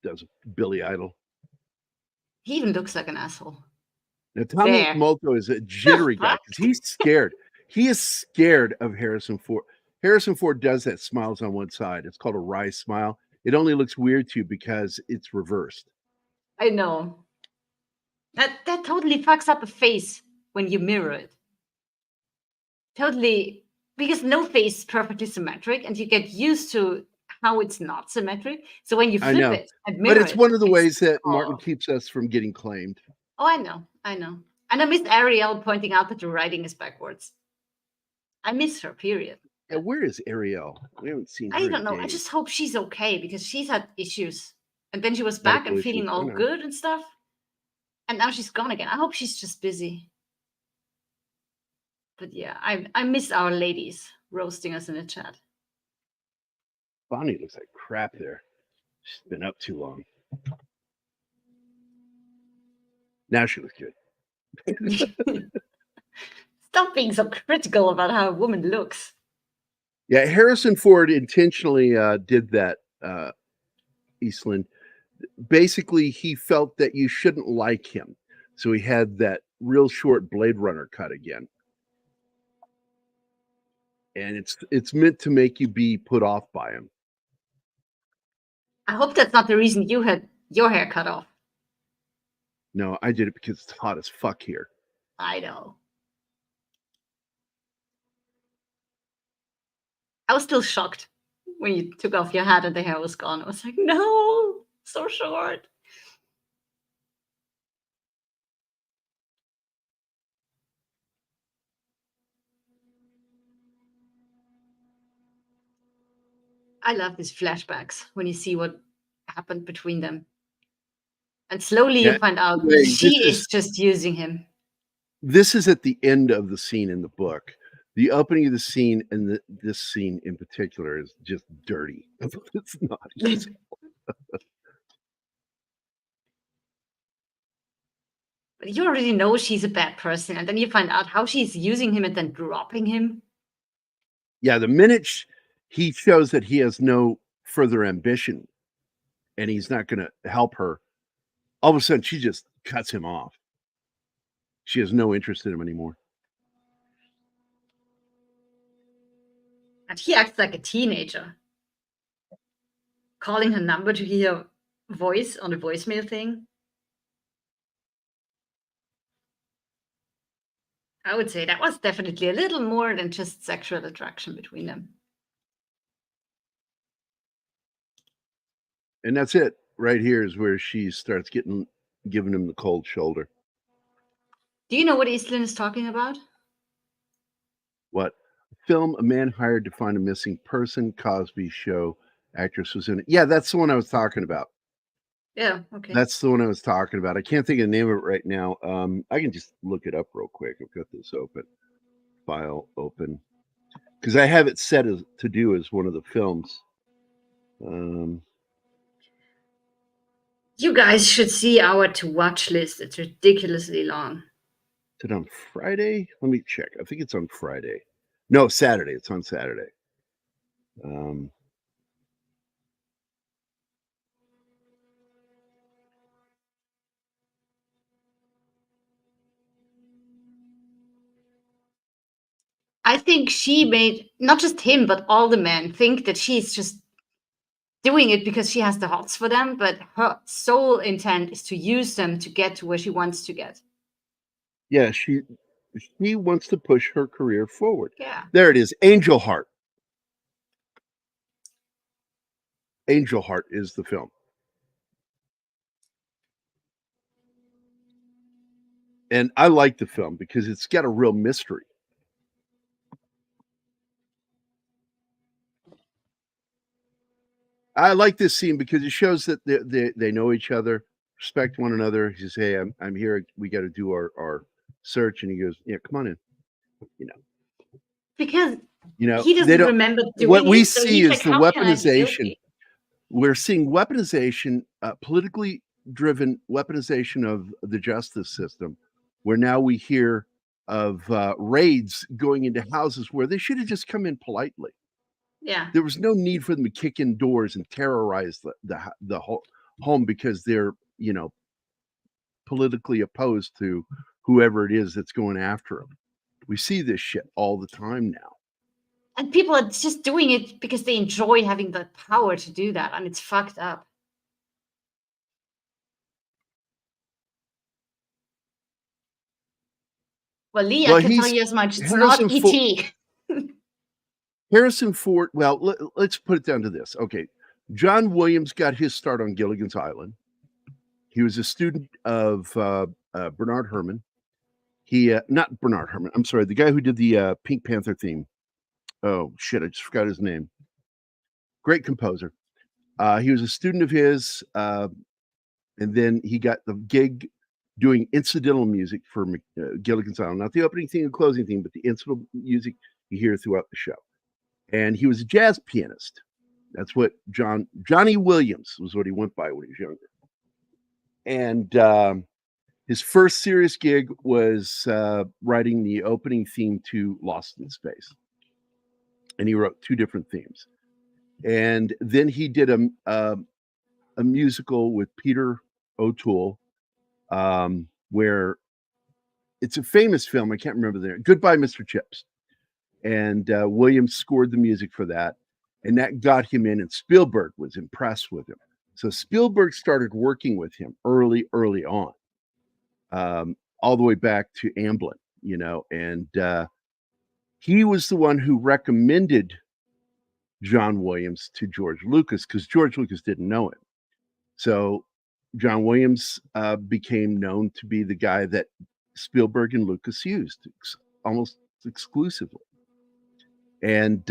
Does Billy Idol. He even looks like an asshole. Now Tommy Molto is a jittery guy because he's scared. He is scared of Harrison Ford. Harrison Ford does that, smiles on one side. It's called a wry smile. It only looks weird to you because it's reversed. I know. That totally fucks up a face when you mirror it. Totally, because no face is perfectly symmetric, and you get used to how it's not symmetric. So when you flip it and mirror it, but it's one of the ways that Martin keeps us from getting claimed. Oh, I know. And I miss Ariel pointing out that the writing is backwards. I miss her, period. Yeah, where is Ariel? We haven't seen her. I don't know. I just hope she's okay because she's had issues. And then she was back and feeling all good and stuff. And now she's gone again. I hope she's just busy. But yeah, I miss our ladies roasting us in the chat. Bonnie looks like crap there. She's been up too long. Now she looks good. Stop being so critical about how a woman looks. Yeah, Harrison Ford intentionally did that, Eastland. Basically, he felt that you shouldn't like him. So he had that real short Blade Runner cut again. And it's meant to make you be put off by him. I hope that's not the reason you had your hair cut off. No, I did it because it's hot as fuck here. I know. I was still shocked when you took off your hat and the hair was gone. I was like, no, so short. I love these flashbacks when you see what happened between them. And slowly you find out she is just using him. This is at the end of the scene in the book. The opening of the scene and this scene in particular is just dirty. It's not. But you already know she's a bad person. And then you find out how she's using him and then dropping him. Yeah, the minute he shows that he has no further ambition and he's not going to help her, all of a sudden she just cuts him off. She has no interest in him anymore. And he acts like a teenager. Calling her number to hear voice on the voicemail thing. I would say that was definitely a little more than just sexual attraction between them. And that's it. Right here is where she starts giving him the cold shoulder. Do you know what Eastland is talking about? What? Film, a man hired to find a missing person. Cosby Show actress was in it. Yeah, that's the one I was talking about. Yeah, okay. That's the one I was talking about. I can't think of the name of it right now. I can just look it up real quick. I've got this open. File open. Because I have it set to do as one of the films. You guys should see our to-watch list. It's ridiculously long. Is it on Friday? Let me check. I think it's on Friday. No, Saturday. It's on Saturday. I think she made not just him, but all the men think that she's just doing it because she has the hots for them, but her sole intent is to use them to get to where she wants to get. Yeah, she wants to push her career forward. Yeah. There it is, Angel Heart. Angel Heart is the film. And I like the film because it's got a real mystery. I like this scene because it shows that they know each other, respect one another. He says, "Hey, I'm here. We got to do our search," and he goes, "Yeah, come on in." Because You know, he they doesn't don't. remember doing What we it, so see he's is like, the how can I be weaponization. guilty? We're seeing weaponization, politically driven weaponization of the justice system, where now we hear of raids going into houses where they should have just come in politely. Yeah. There was no need for them to kick in doors and terrorize the whole home because they're, politically opposed to whoever it is that's going after them. We see this shit all the time now. And people are just doing it because they enjoy having the power to do that, and it's fucked up. Well, Lee, I can tell you as much. It's not E.T. Harrison Ford, well, let's put it down to this. Okay. John Williams got his start on Gilligan's Island. He was a student of Bernard Herrmann. Not Bernard Herrmann, I'm sorry, the guy who did the Pink Panther theme. Oh, shit, I just forgot his name. Great composer. He was a student of his, and then he got the gig doing incidental music for Gilligan's Island. Not the opening theme and closing theme, but the incidental music you hear throughout the show. And he was a jazz pianist. That's what Johnny Williams was what he went by when he was younger. And his first serious gig was writing the opening theme to Lost in Space. And he wrote 2 different themes. And then he did a musical with Peter O'Toole, where it's a famous film. I can't remember the name. Goodbye, Mr. Chips. And Williams scored the music for that. And that got him in, and Spielberg was impressed with him. So Spielberg started working with him early on, all the way back to Amblin, and he was the one who recommended John Williams to George Lucas because George Lucas didn't know him. So John Williams became known to be the guy that Spielberg and Lucas used almost exclusively. And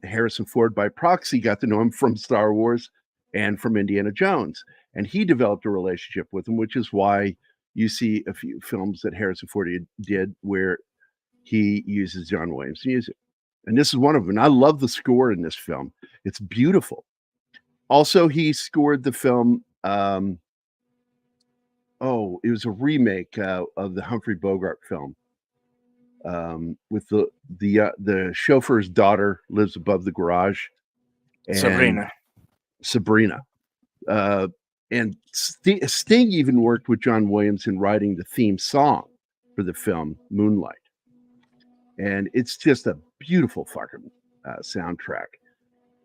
Harrison Ford, by proxy, got to know him from Star Wars and from Indiana Jones. And he developed a relationship with him, which is why you see a few films that Harrison Ford did where he uses John Williams' music. And this is one of them. And I love the score in this film. It's beautiful. Also, he scored the film. It was a remake of the Humphrey Bogart film. With the chauffeur's daughter lives above the garage. And Sabrina. And Sting even worked with John Williams in writing the theme song for the film Moonlight. And it's just a beautiful fucking soundtrack.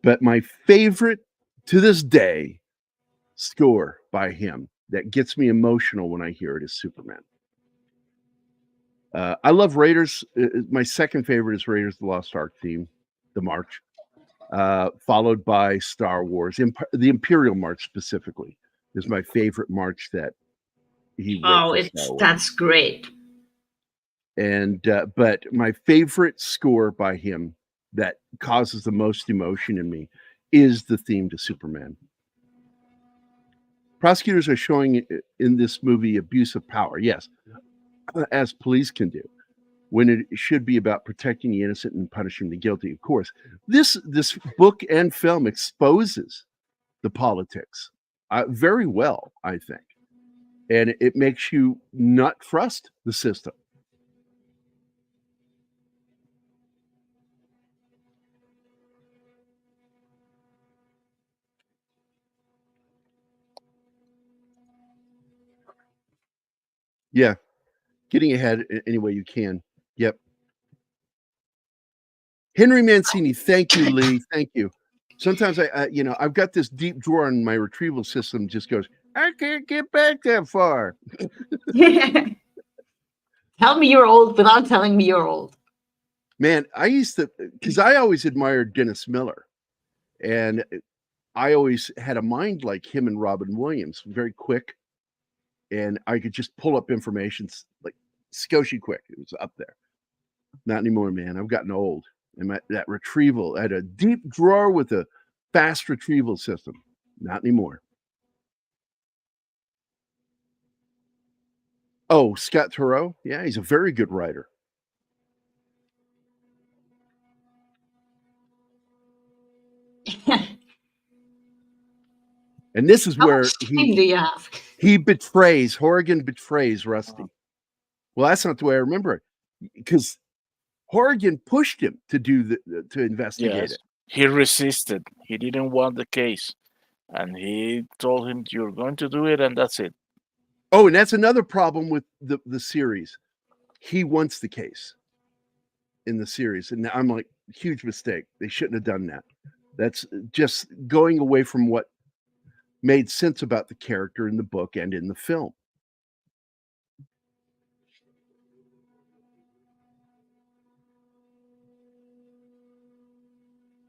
But my favorite to this day score by him that gets me emotional when I hear it is Superman. I love Raiders. My second favorite is Raiders of the Lost Ark theme, the march, followed by Star Wars. The Imperial March specifically is my favorite march that he wrote. That's great. And but my favorite score by him that causes the most emotion in me is the theme to Superman. Prosecutors are showing in this movie abuse of power, yes, as police can do, when it should be about protecting the innocent and punishing the guilty. Of course, this book and film exposes the politics very well, I think, and it makes you not trust the system. Yeah, getting ahead any way you can. Yep. Henry Mancini, thank you, Lee. Thank you. Sometimes I've got this deep drawer in my retrieval system. Just goes, I can't get back that far. Tell me you're old without telling me you're old. Man, I used to, because I always admired Dennis Miller, and I always had a mind like him and Robin Williams, very quick, and I could just pull up information like scoshy quick. It was up there. Not anymore, man. I've gotten old, and that retrieval, I had a deep drawer with a fast retrieval system. Not anymore. Oh, Scott Turow. Yeah, he's a very good writer. And this is How where much time do you have? Horrigan betrays Rusty. Well, that's not the way I remember it, because Horrigan pushed him to to investigate Yes, it. he resisted. He didn't want the case, and he told him, "You're going to do it, and that's it." Oh, and that's another problem with the series. He wants the case in the series, and I'm like, huge mistake. They shouldn't have done that. That's just going away from what made sense about the character in the book and in the film.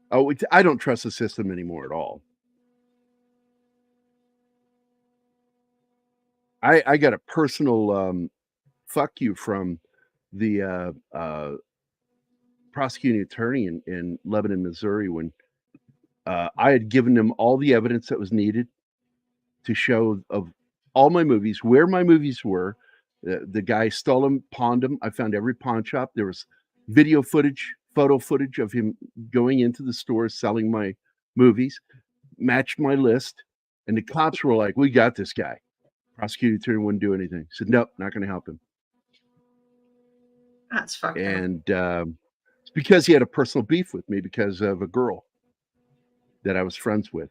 Oh, I don't trust the system anymore at all. I got a personal fuck you from the prosecuting attorney in Lebanon, Missouri, when I had given him all the evidence that was needed to show of all my movies, where my movies were. The guy stole them, pawned them. I found every pawn shop. There was video footage, photo footage of him going into the stores selling my movies, matched my list. And the cops were like, we got this guy. Prosecuting attorney wouldn't do anything. He said, nope, not going to help him. That's fucked up. And it's because he had a personal beef with me because of a girl that I was friends with.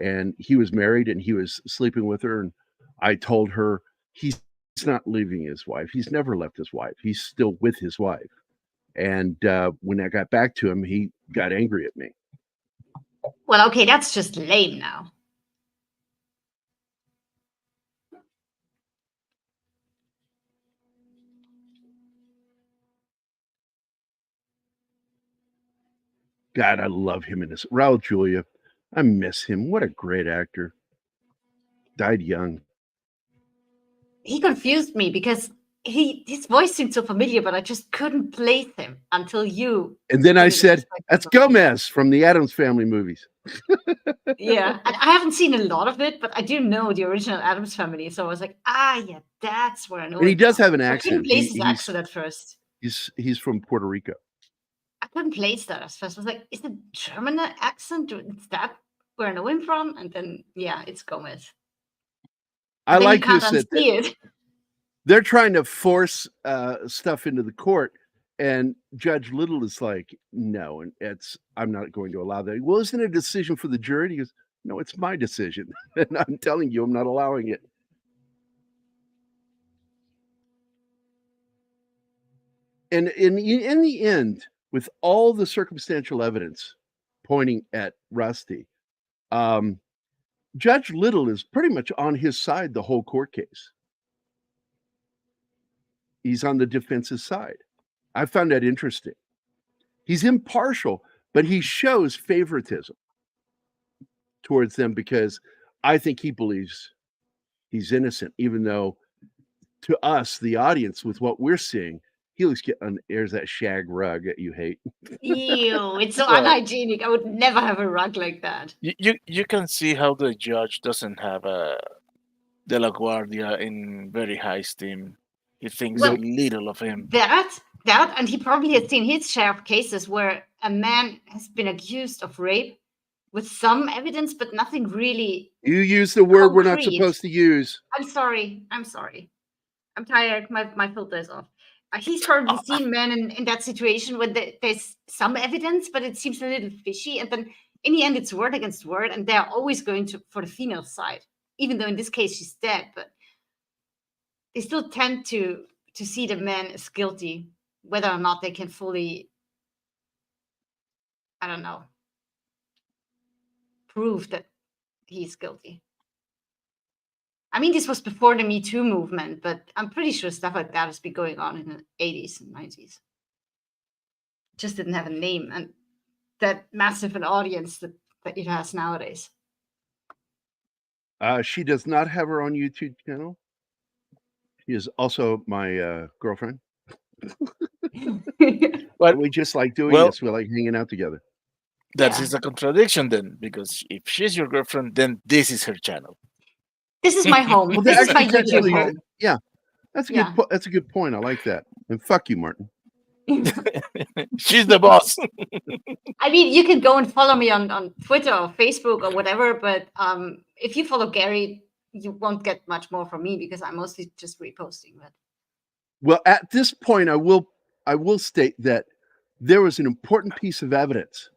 And he was married and he was sleeping with her. And I told her he's not leaving his wife. He's never left his wife. He's still with his wife. And when I got back to him, he got angry at me. Well, okay, that's just lame now. God, I love him in this. Raul Julia, I miss him. What a great actor. Died young. He confused me because his voice seemed so familiar, but I just couldn't place him until you. And then I did it said, just like that's that. Gomez from the Addams Family movies. Yeah, and I haven't seen a lot of it, but I do know the original Addams Family, so I was like, yeah, that's where I know. And he him does from. have an I couldn't accent. place his accent at first. He's from Puerto Rico. I couldn't place that at first. I was like, is it German accent? Is that where I know him from? And then, yeah, it's Gomez. I Then like you can't this that unsee it. they're trying to force stuff into the court, and Judge Little is like, no, and I'm not going to allow that. Well, isn't it a decision for the jury? He goes, no, it's my decision. And I'm telling you, I'm not allowing it. And in the end, with all the circumstantial evidence pointing at Rusty, Judge Little is pretty much on his side the whole court case. He's on the defense's side. I found that interesting. He's impartial, but he shows favoritism towards them because I think he believes he's innocent, even though to us, the audience, with what we're seeing, he looks there's that shag rug that you hate. Ew, it's so Well- unhygienic. I would never have a rug like that. You can see how the judge doesn't have the LaGuardia in very high esteem. He thinks Well, little of him. That, and he probably has seen his share of cases where a man has been accused of rape with some evidence, but nothing really. You use the word we're not Concrete. supposed to use. I'm sorry. I'm tired. My filter is off. He's probably seen men in that situation where there's some evidence, but it seems a little fishy. And then in the end, it's word against word, and they're always going for the female side, even though in this case she's dead. But they still tend to see the man as guilty, whether or not they can fully, I don't know. prove that he's guilty. I mean, this was before the Me Too movement, but I'm pretty sure stuff like that has been going on in the 80s and 90s. Just didn't have a name and that massive an audience that it has nowadays. She does not have her own YouTube channel. She is also my girlfriend. Well, We just like doing well- this. We like hanging out together. That Yeah. is a contradiction then, because if she's your girlfriend, then this is her channel. This is my home. Well, This is my actually, YouTube technically, home. yeah, that's a Yeah. good. That's a good point. I like that. And fuck you, Martin. She's the boss. I mean, you can go and follow me on Twitter or Facebook or whatever, but if you follow Gary, you won't get much more from me because I'm mostly just reposting. But Well, at this point, I will state that there was an important piece of evidence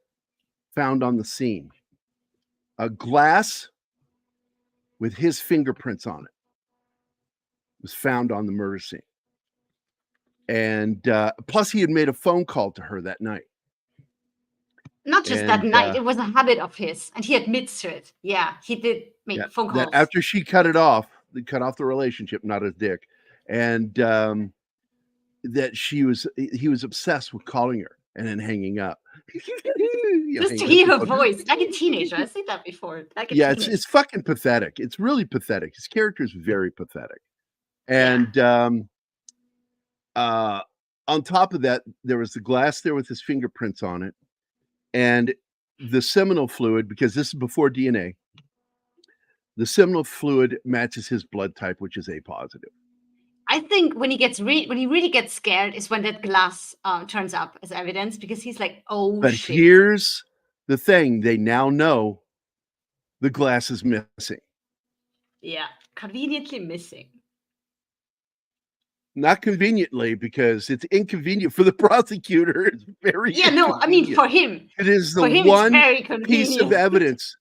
found on the scene. A glass with his fingerprints on it was found on the murder scene. And plus, he had made a phone call to her that night. not just that And, night, it was a habit of his, and he admits to it. Yeah, he did make Yeah, phone calls. that after she cut it off, they cut off the relationship, not his dick, and that he was obsessed with calling her and then hanging up. You Just to hang hear up her the phone. voice, like a teenager. I said that before. Like a Yeah, teenager. it's fucking pathetic. It's really pathetic. His character is very pathetic. And on top of that, there was the glass there with his fingerprints on it, and the seminal fluid, because this is before DNA. The seminal fluid matches his blood type, which is A positive. I think when he really gets scared is when that glass turns up as evidence because he's like, oh But shit. here's the thing: they now know the glass is missing. Yeah, conveniently missing. Not conveniently, because it's inconvenient for the prosecutor. It's very Yeah, no, I mean inconvenient. for him. It is the For him, one it's very piece convenient. of evidence.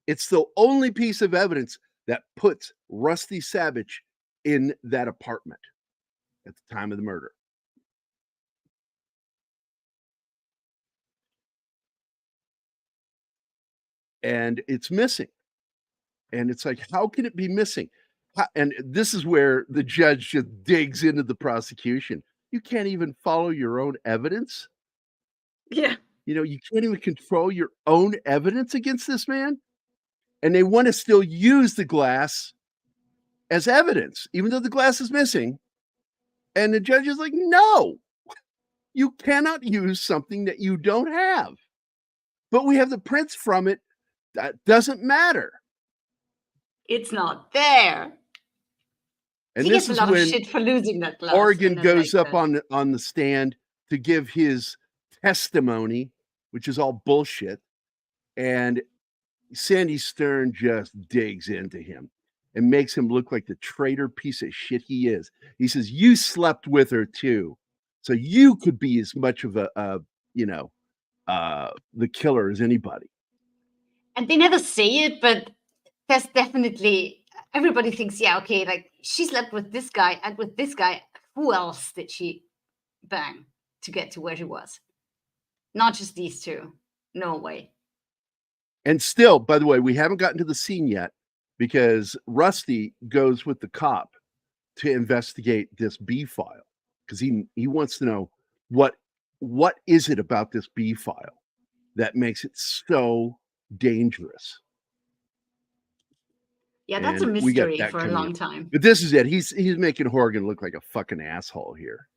It's the only piece of evidence that puts Rusty Savage in that apartment at the time of the murder. And it's missing. And it's like, how can it be missing? And this is where the judge just digs into the prosecution. You can't even follow your own evidence. Yeah. You know, you can't even control your own evidence against this man. And they want to still use the glass as evidence, even though the glass is missing. And the judge is like, no, you cannot use something that you don't have. But we have the prints from it. That doesn't matter. It's not there. And He this gets is a lot of when shit for losing that glass. Oregon and then, goes like, up on the stand to give his testimony, which is all bullshit. And Sandy Stern just digs into him and makes him look like the traitor piece of shit he is. He says, you slept with her too. So you could be as much of the killer as anybody. And they never say it, but there's definitely everybody thinks, yeah, okay, like she slept with this guy and with this guy. Who else did she bang to get to where she was? Not just these two. No way. And still, by the way, we haven't gotten to the scene yet because Rusty goes with the cop to investigate this B file because he wants to know what is it about this B file that makes it so dangerous. Yeah, that's a And we got mystery that for a coming long up. time. But this is it. He's making Horgan look like a fucking asshole here.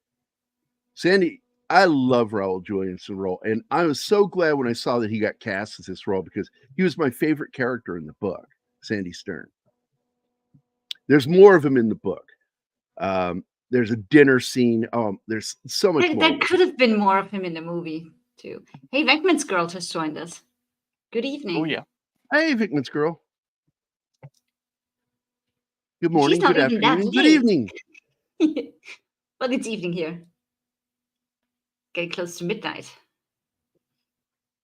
Sandy, I love Raul Julian's role, and I was so glad when I saw that he got cast as this role because he was my favorite character in the book, Sandy Stern. There's more of him in the book. There's a dinner scene. There's so much more. There could have been more of him in the movie too. Hey, Venkman's girl just joined us. Good evening. Oh yeah. Hey, Vickman's girl. Good morning, not good even that afternoon, good late. evening. Well, it's evening here. Getting close to midnight.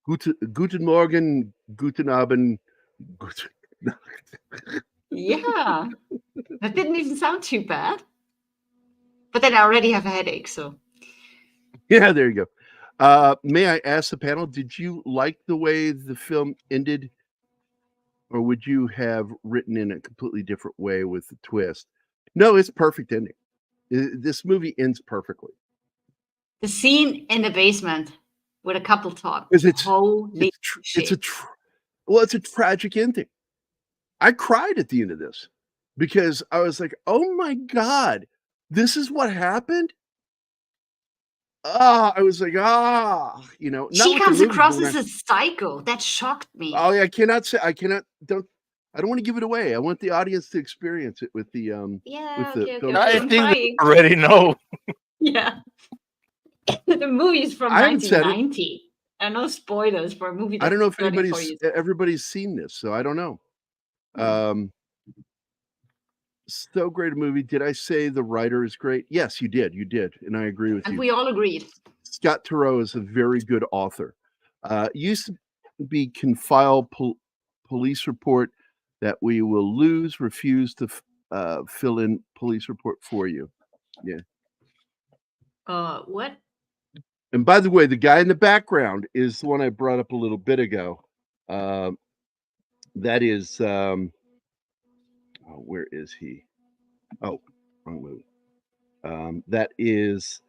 Guten Morgen, guten Abend. Yeah. That didn't even sound too bad. But then I already have a headache, so. Yeah, there you go. May I ask the panel, did you like the way the film ended or would you have written in a completely different way with the twist? No, it's perfect ending. This movie ends perfectly. The scene in the basement with a couple talk. 'Cause it's Holy it's a shit. it's a tragic ending. I cried at the end of this because I was like, "Oh my god, this is what happened?" I was like, not She what the comes movie, across but as a psycho. That shocked me. I don't wanna give it away. I want the audience to experience it with the, Yeah, okay, film I I'm think we crying. already know. Yeah. The movie is from I haven't said it. 1990. And no spoilers for a movie I that's don't know if 34 years. everybody's seen this, so I don't know. Hmm. So great a movie. Did I say the writer is great? Yes, you did, and I agree with And you. we all agreed. Scott Turow is a very good author. Used to be can file police report that we will lose, refuse to fill in police report for you. Yeah. What? And by the way, the guy in the background is the one I brought up a little bit ago. That is, where is he? Oh, wrong movie. That is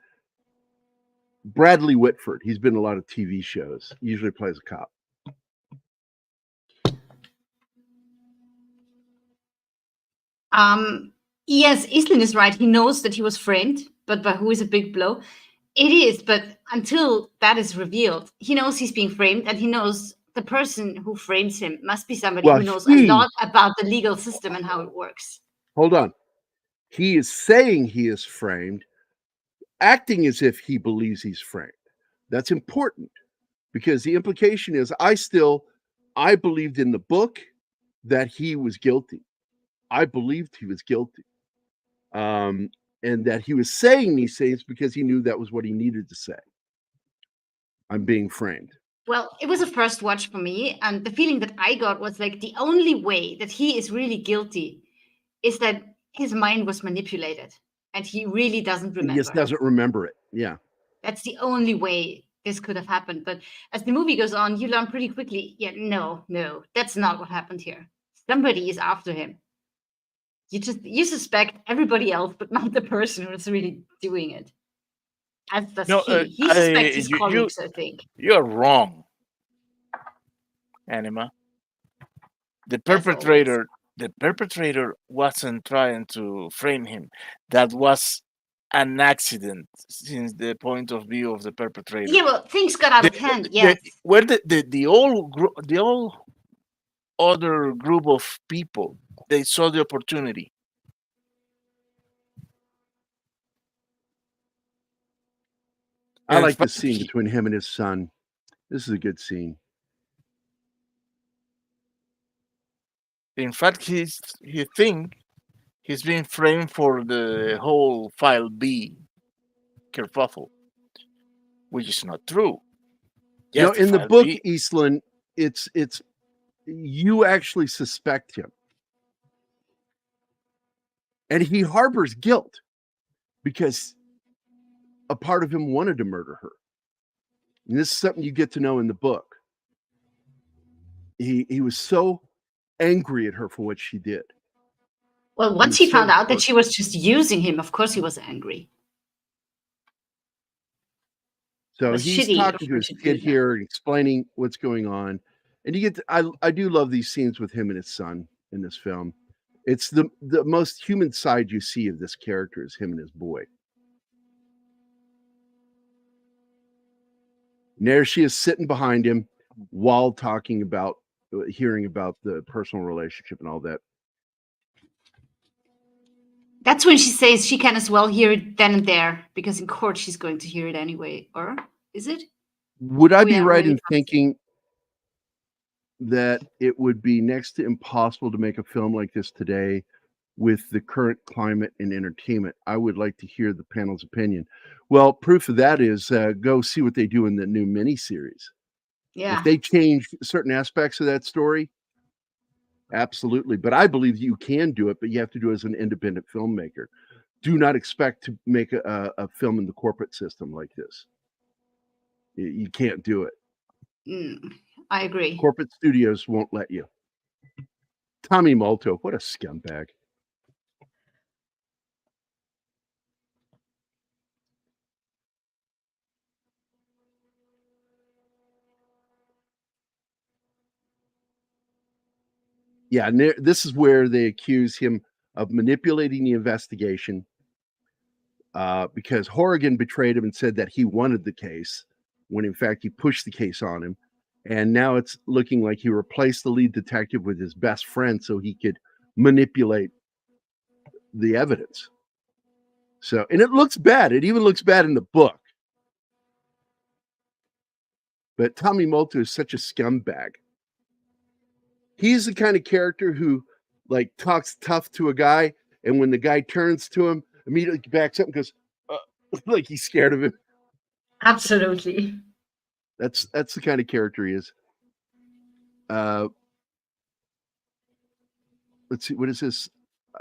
Bradley Whitford. He's been in a lot of TV shows. He usually plays a cop. Yes, Islin is right. He knows that he was framed, but by who is a big blow? It is, but until that is revealed, he knows he's being framed, and he knows the person who frames him must be somebody Well, who knows a lot about the legal system and how it works. Hold on. He is saying he is framed, acting as if he believes he's framed. That's important because the implication is I believed in the book that he was guilty. I believed he was guilty. And that he was saying these things because he knew that was what he needed to say. I'm being framed. Well, it was a first watch for me, and the feeling that I got was like the only way that he is really guilty is that his mind was manipulated, and he really doesn't He remember. just doesn't remember it. Yeah. That's the only way this could have happened. But as the movie goes on, you learn pretty quickly, no, that's not what happened here. Somebody is after him. You suspect everybody else, but not the person who's really doing it. As does he. He suspects his colleagues, I think. You're wrong, Anima. The perpetrator wasn't trying to frame him. That was an accident since the point of view of the perpetrator. Yeah, well, things got out of hand, yes. Where the whole other group of people, they saw the opportunity. I like the scene between him and his son. This is a good scene. In fact, he think he's being framed for the whole file B kerfuffle, which is not true. Yes, In the book, Eastland, it's you actually suspect him. And he harbors guilt because a part of him wanted to murder her. And this is something you get to know in the book. He was so angry at her for what she did. Well, once he found out that she was just using him, of course he was angry. So he's talking to his kid here and explaining what's going on. And you get I do love these scenes with him and his son in this film. It's the most human side you see of this character is him and his boy. And there she is sitting behind him while talking about, hearing about the personal relationship and all that. That's when she says she can as well hear it then and there, because in court she's going to hear it anyway. Or is it? Would I be right in thinking that it would be next to impossible to make a film like this today with the current climate in entertainment? I would like to hear the panel's opinion. Well, proof of that is go see what they do in the new miniseries. Yeah. If they change certain aspects of that story, absolutely. But I believe you can do it, but you have to do it as an independent filmmaker. Do not expect to make a film in the corporate system like this. You can't do it. I agree. Corporate studios won't let you. Tommy Molto, what a scumbag. Yeah, this is where they accuse him of manipulating the investigation because Horrigan betrayed him and said that he wanted the case when in fact he pushed the case on him. And now it's looking like he replaced the lead detective with his best friend so he could manipulate the evidence. So, and it looks bad. It even looks bad in the book. But Tommy Molto is such a scumbag. He's the kind of character who like talks tough to a guy, and when the guy turns to him, immediately backs up and goes, like he's scared of him. Absolutely. That's the kind of character he is. Let's see, what is this?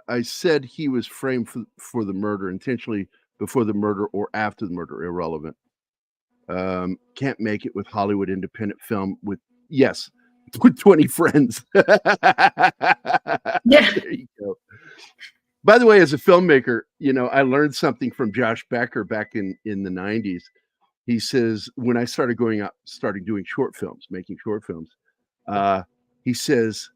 I said he was framed for the murder intentionally before the murder or after the murder. Irrelevant. Can't make it with Hollywood independent film with 20 friends. Yeah. There you go. By the way, as a filmmaker, I learned something from Josh Becker back in the 90s. He says, when I started doing short films, making short films, he says,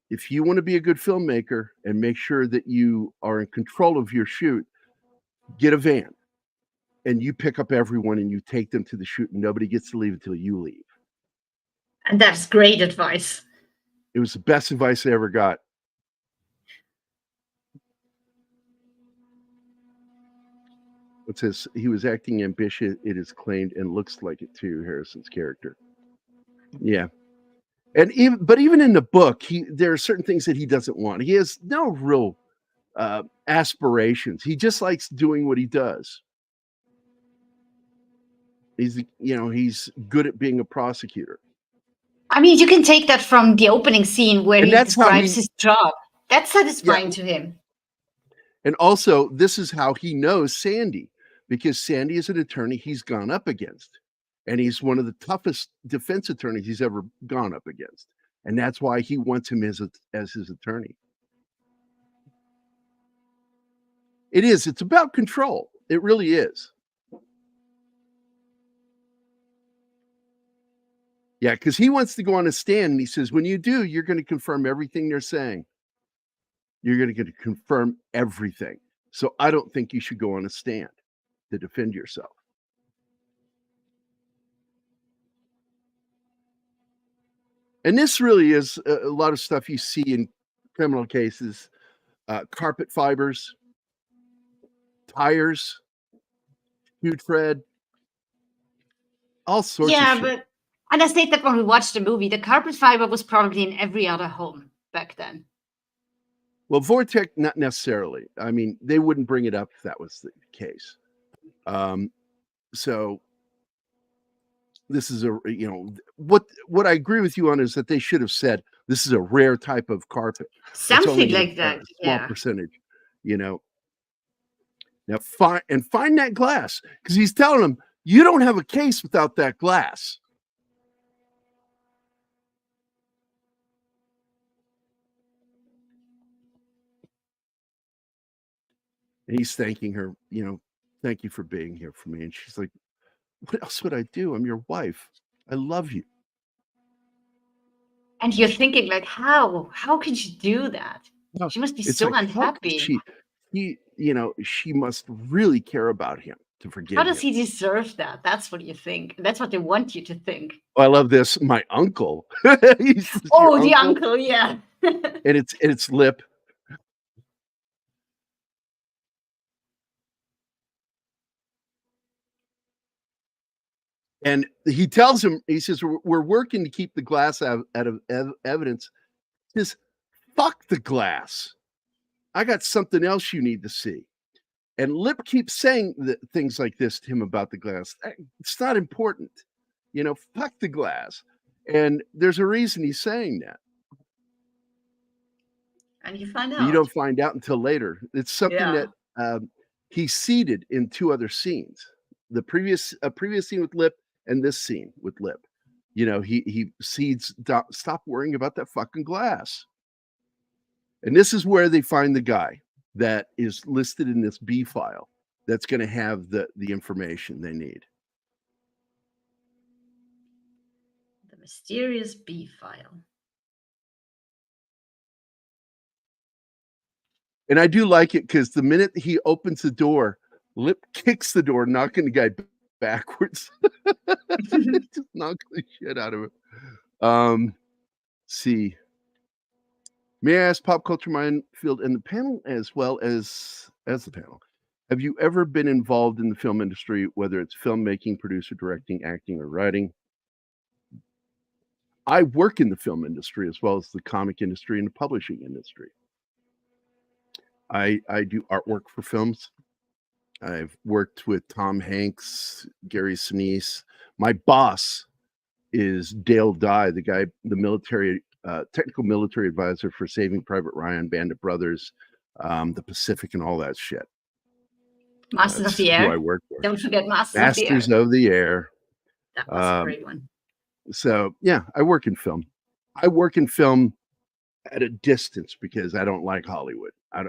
if you want to be a good filmmaker and make sure that you are in control of your shoot, get a van and you pick up everyone and you take them to the shoot and nobody gets to leave until you leave. And that's great advice. It was the best advice I ever got. It says he was acting ambitious, it is claimed, and looks like it too, Harrison's character. Yeah. And even in the book, there are certain things that he doesn't want. He has no real aspirations. He just likes doing what he does. He's good at being a prosecutor. I mean, you can take that from the opening scene where And he that's how describes his job. That's satisfying to him. And also, this is how he knows Sandy, because Sandy is an attorney he's gone up against. And he's one of the toughest defense attorneys he's ever gone up against. And that's why he wants him as his attorney. It's about control. It really is. Yeah, because he wants to go on a stand and he says, when you do, you're going to confirm everything they're saying. You're going to confirm everything. So I don't think you should go on a stand to defend yourself. And this really is a lot of stuff you see in criminal cases, carpet fibers, tires, putrid, all sorts of shit. And I stated that when we watched the movie, the carpet fiber was probably in every other home back then. Well, Vortex, not necessarily. I mean, they wouldn't bring it up if that was the case. So this is what I agree with you on is that they should have said this is a rare type of carpet. Something like that. Small percentage, Now find that glass, because he's telling them you don't have a case without that glass. And he's thanking her, thank you for being here for me. And she's like, what else would I do? I'm your wife. I love you. And you're thinking, like, how could you do that? She must be so unhappy. She must really care about him to forgive him. How does he deserve that? That's what you think. That's what they want you to think. Oh, I love this. My uncle. The uncle, yeah. and it's Lip. And he tells him, he says, we're working to keep the glass out of evidence. He says, fuck the glass. I got something else you need to see. And Lip keeps saying things like this to him about the glass. It's not important. Fuck the glass. And there's a reason he's saying that. And you find out. You don't find out until later. It's something that he seeded in two other scenes. A previous scene with Lip and this scene with Lip. He seeds, stop worrying about that fucking glass. And this is where they find the guy that is listed in this B file that's going to have the information they need. The mysterious B file. And I do like it because the minute he opens the door, Lip kicks the door, knocking the guy backwards. Just knock the shit out of him. See. May I ask Pop Culture Minefield and the panel as well as the panel, have you ever been involved in the film industry, whether it's filmmaking, producer, directing, acting, or writing? I work in the film industry as well as the comic industry and the publishing industry. I do artwork for films. I've worked with Tom Hanks, Gary Sinise. My boss is Dale Dye, the guy, the military, technical military advisor for Saving Private Ryan, Band of Brothers, the Pacific, and all that shit. Masters of the Who I Air. work for. Don't forget Masters of the Air. That was a great one. So yeah, I work in film. I work in film at a distance because I don't like Hollywood. I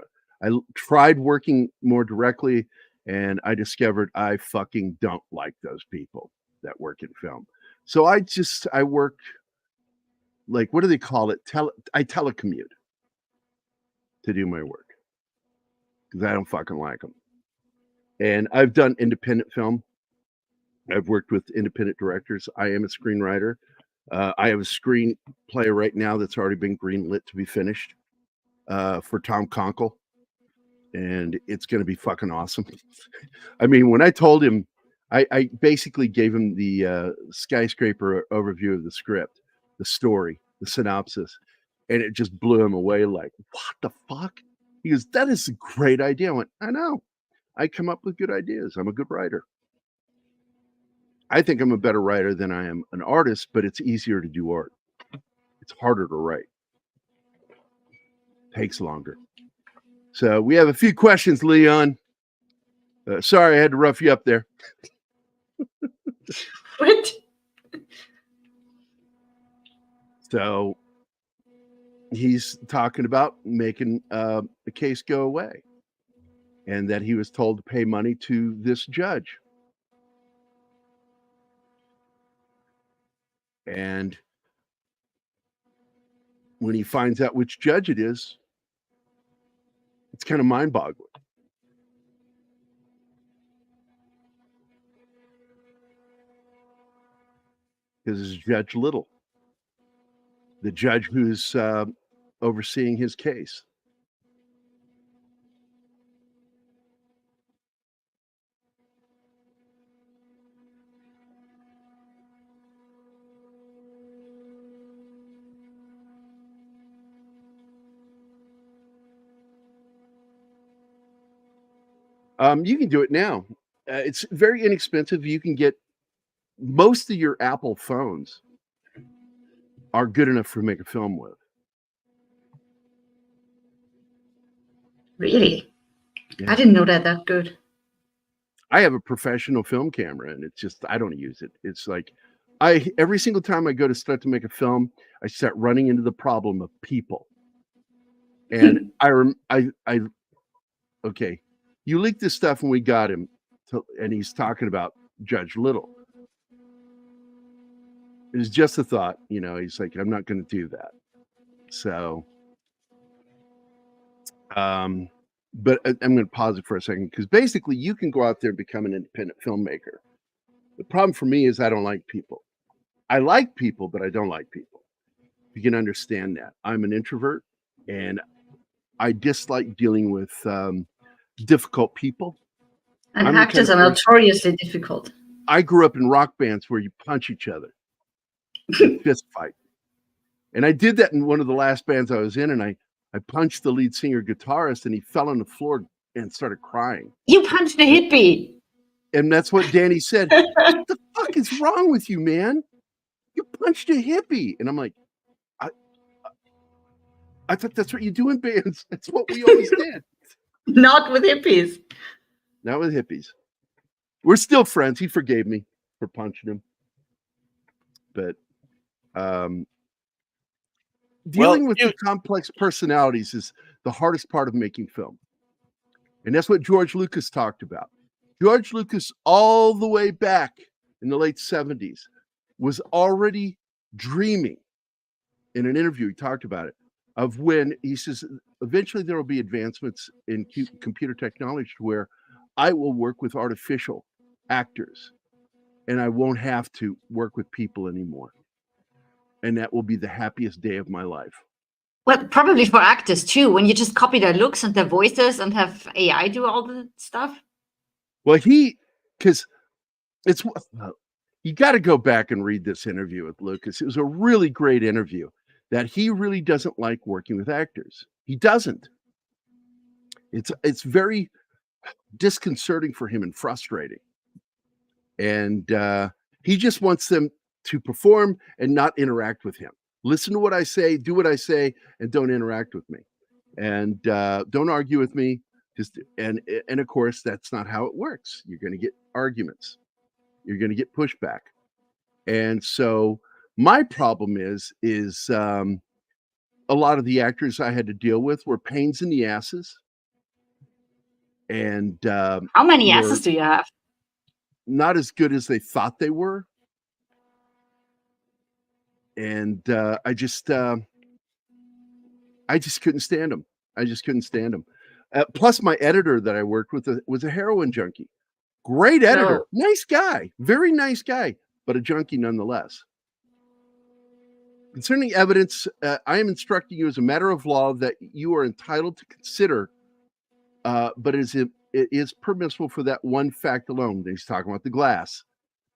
tried working more directly, and I discovered I fucking don't like those people that work in film. So I work, like, what do they call it? I telecommute to do my work because I don't fucking like them. And I've done independent film. I've worked with independent directors. I am a screenwriter. I have a screenplay right now that's already been greenlit to be finished for Tom Conkle. And it's going to be fucking awesome. I mean, when I told him, I basically gave him the skyscraper overview of the script, the story, the synopsis, and it just blew him away. Like, what the fuck? He goes, that is a great idea. I went, I know. I come up with good ideas. I'm a good writer. I think I'm a better writer than I am an artist, but it's easier to do art. It's harder to write. Takes longer. So we have a few questions, Leon. Sorry, I had to rough you up there. What? So he's talking about making the case go away, and that he was told to pay money to this judge. And when he finds out which judge it is, it's kind of mind-boggling. Because it's Judge Little, the judge who's overseeing his case. You can do it now. It's very inexpensive. You can get most of your Apple phones are good enough to make a film with. Really? Yeah. I didn't know that good. I have a professional film camera, and it's just, I don't use it. It's like, every single time I go to start to make a film, I start running into the problem of people. And okay, you leaked this stuff and we got him, and he's talking about Judge Little. It was just a thought, he's like, I'm not going to do that. So, but I'm going to pause it for a second, because basically you can go out there and become an independent filmmaker. The problem for me is I don't like people. I like people, but I don't like people. You can understand that. I'm an introvert, and I dislike dealing with difficult people. And actors are notoriously difficult. I grew up in rock bands where you punch each other, fist fight. And I did that in one of the last bands I was in, and I punched the lead singer guitarist, and he fell on the floor and started crying. You punched a hippie. And that's what Danny said. What the fuck is wrong with you, man? You punched a hippie. And I'm like, I thought that's what you do in bands. That's what we always did. Not with hippies. Not with hippies. We're still friends. He forgave me for punching him. But dealing with the complex personalities is the hardest part of making film. And that's what George Lucas talked about. George Lucas, all the way back in the late 70s, was already dreaming. In an interview, he talked about it, of when he says, eventually there will be advancements in computer technology where I will work with artificial actors and I won't have to work with people anymore. And that will be the happiest day of my life. Well, probably for actors too, when you just copy their looks and their voices and have AI do all the stuff. Well, because it's, you got to go back and read this interview with Lucas. It was a really great interview that he really doesn't like working with actors. He doesn't. It's very disconcerting for him and frustrating. And he just wants them to perform and not interact with him. Listen to what I say, do what I say, and don't interact with me. And don't argue with me. And of course, that's not how it works. You're going to get arguments. You're going to get pushback. And so my problem is a lot of the actors I had to deal with were pains in the asses. And how many asses do you have? Not as good as they thought they were. And I just couldn't stand them. I just couldn't stand them. Plus, my editor that I worked with was a heroin junkie. Great editor, nice guy, very nice guy, but a junkie nonetheless. Concerning evidence, I am instructing you as a matter of law that you are entitled to consider, but it is permissible for that one fact alone. He's talking about the glass.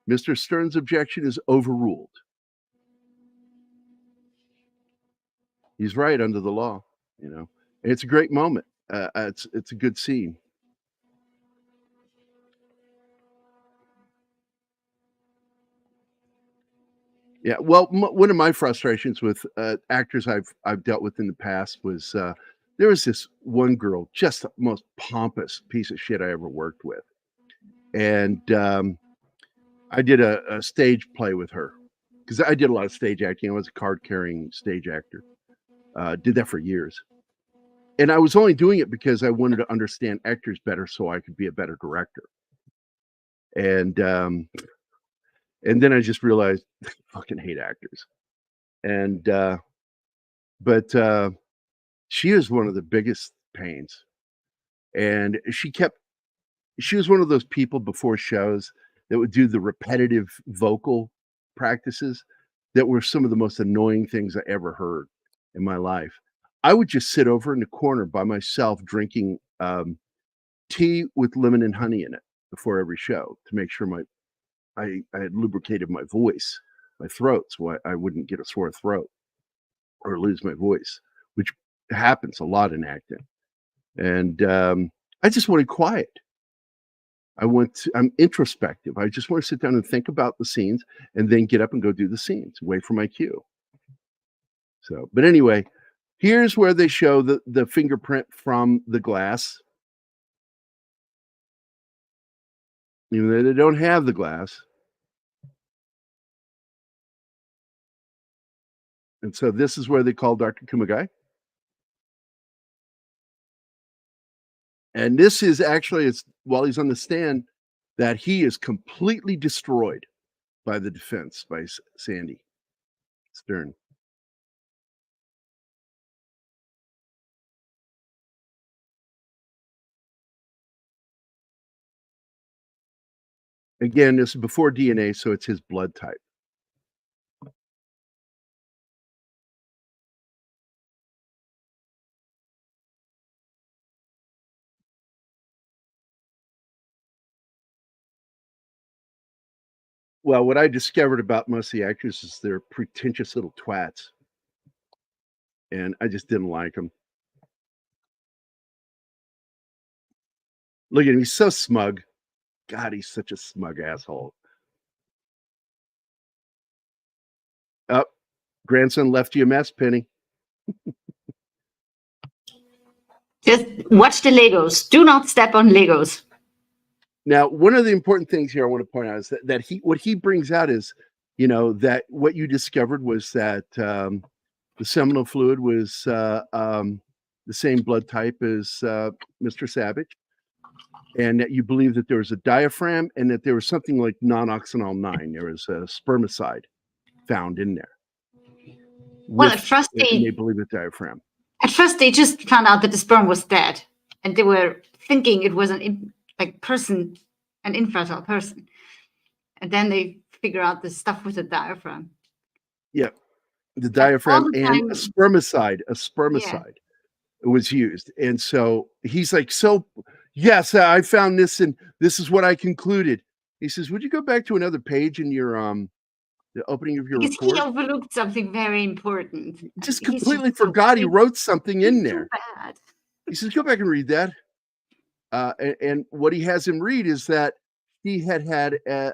Mr. Stern's objection is overruled. He's right under the law, And it's a great moment. It's a good scene. Yeah, well, one of my frustrations with actors I've dealt with in the past was there was this one girl, just the most pompous piece of shit I ever worked with, and I did a stage play with her because I did a lot of stage acting. I was a card-carrying stage actor. Did that for years, and I was only doing it because I wanted to understand actors better so I could be a better director. And then I just realized I fucking hate actors. And but she is one of the biggest pains. And she was one of those people before shows that would do the repetitive vocal practices that were some of the most annoying things I ever heard in my life. I would just sit over in the corner by myself drinking tea with lemon and honey in it before every show to make sure I had lubricated my voice, my throat, so I wouldn't get a sore throat or lose my voice, which happens a lot in acting. And I just wanted quiet. I'm introspective. I just want to sit down and think about the scenes and then get up and go do the scenes, wait for my cue. So, but anyway, here's where they show the fingerprint from the glass. Even though they don't have the glass. And so this is where they call Dr. Kumagai. And this is actually, it's while he's on the stand, that he is completely destroyed by the defense, by Sandy Stern. Again, this is before DNA, so it's his blood type. Well, what I discovered about most of the actors is they're pretentious little twats. And I just didn't like them. Look at him. He's so smug. God, he's such a smug asshole. Oh, grandson left you a mess, Penny. Just watch the Legos. Do not step on Legos. Now, one of the important things here I want to point out is what he brings out is, that what you discovered was that The seminal fluid was the same blood type as Mr. Savage, and that you believe that there was a diaphragm and that there was something like non-oxynol 9. There was a spermicide found in there. Well, at first and they believe a diaphragm. At first, they just found out that the sperm was dead, and they were thinking it was an infertile person, and then they figure out the stuff with the diaphragm. Yeah, the diaphragm the and time- a spermicide was used, and so he's like, "So, yes, I found this, and this is what I concluded." He says, "Would you go back to another page in your the opening of your Because report?" he overlooked something very important. Just He's completely so forgot he big. wrote something in He's there. so bad. He says, "Go back and read that." And what he has him read is that he had a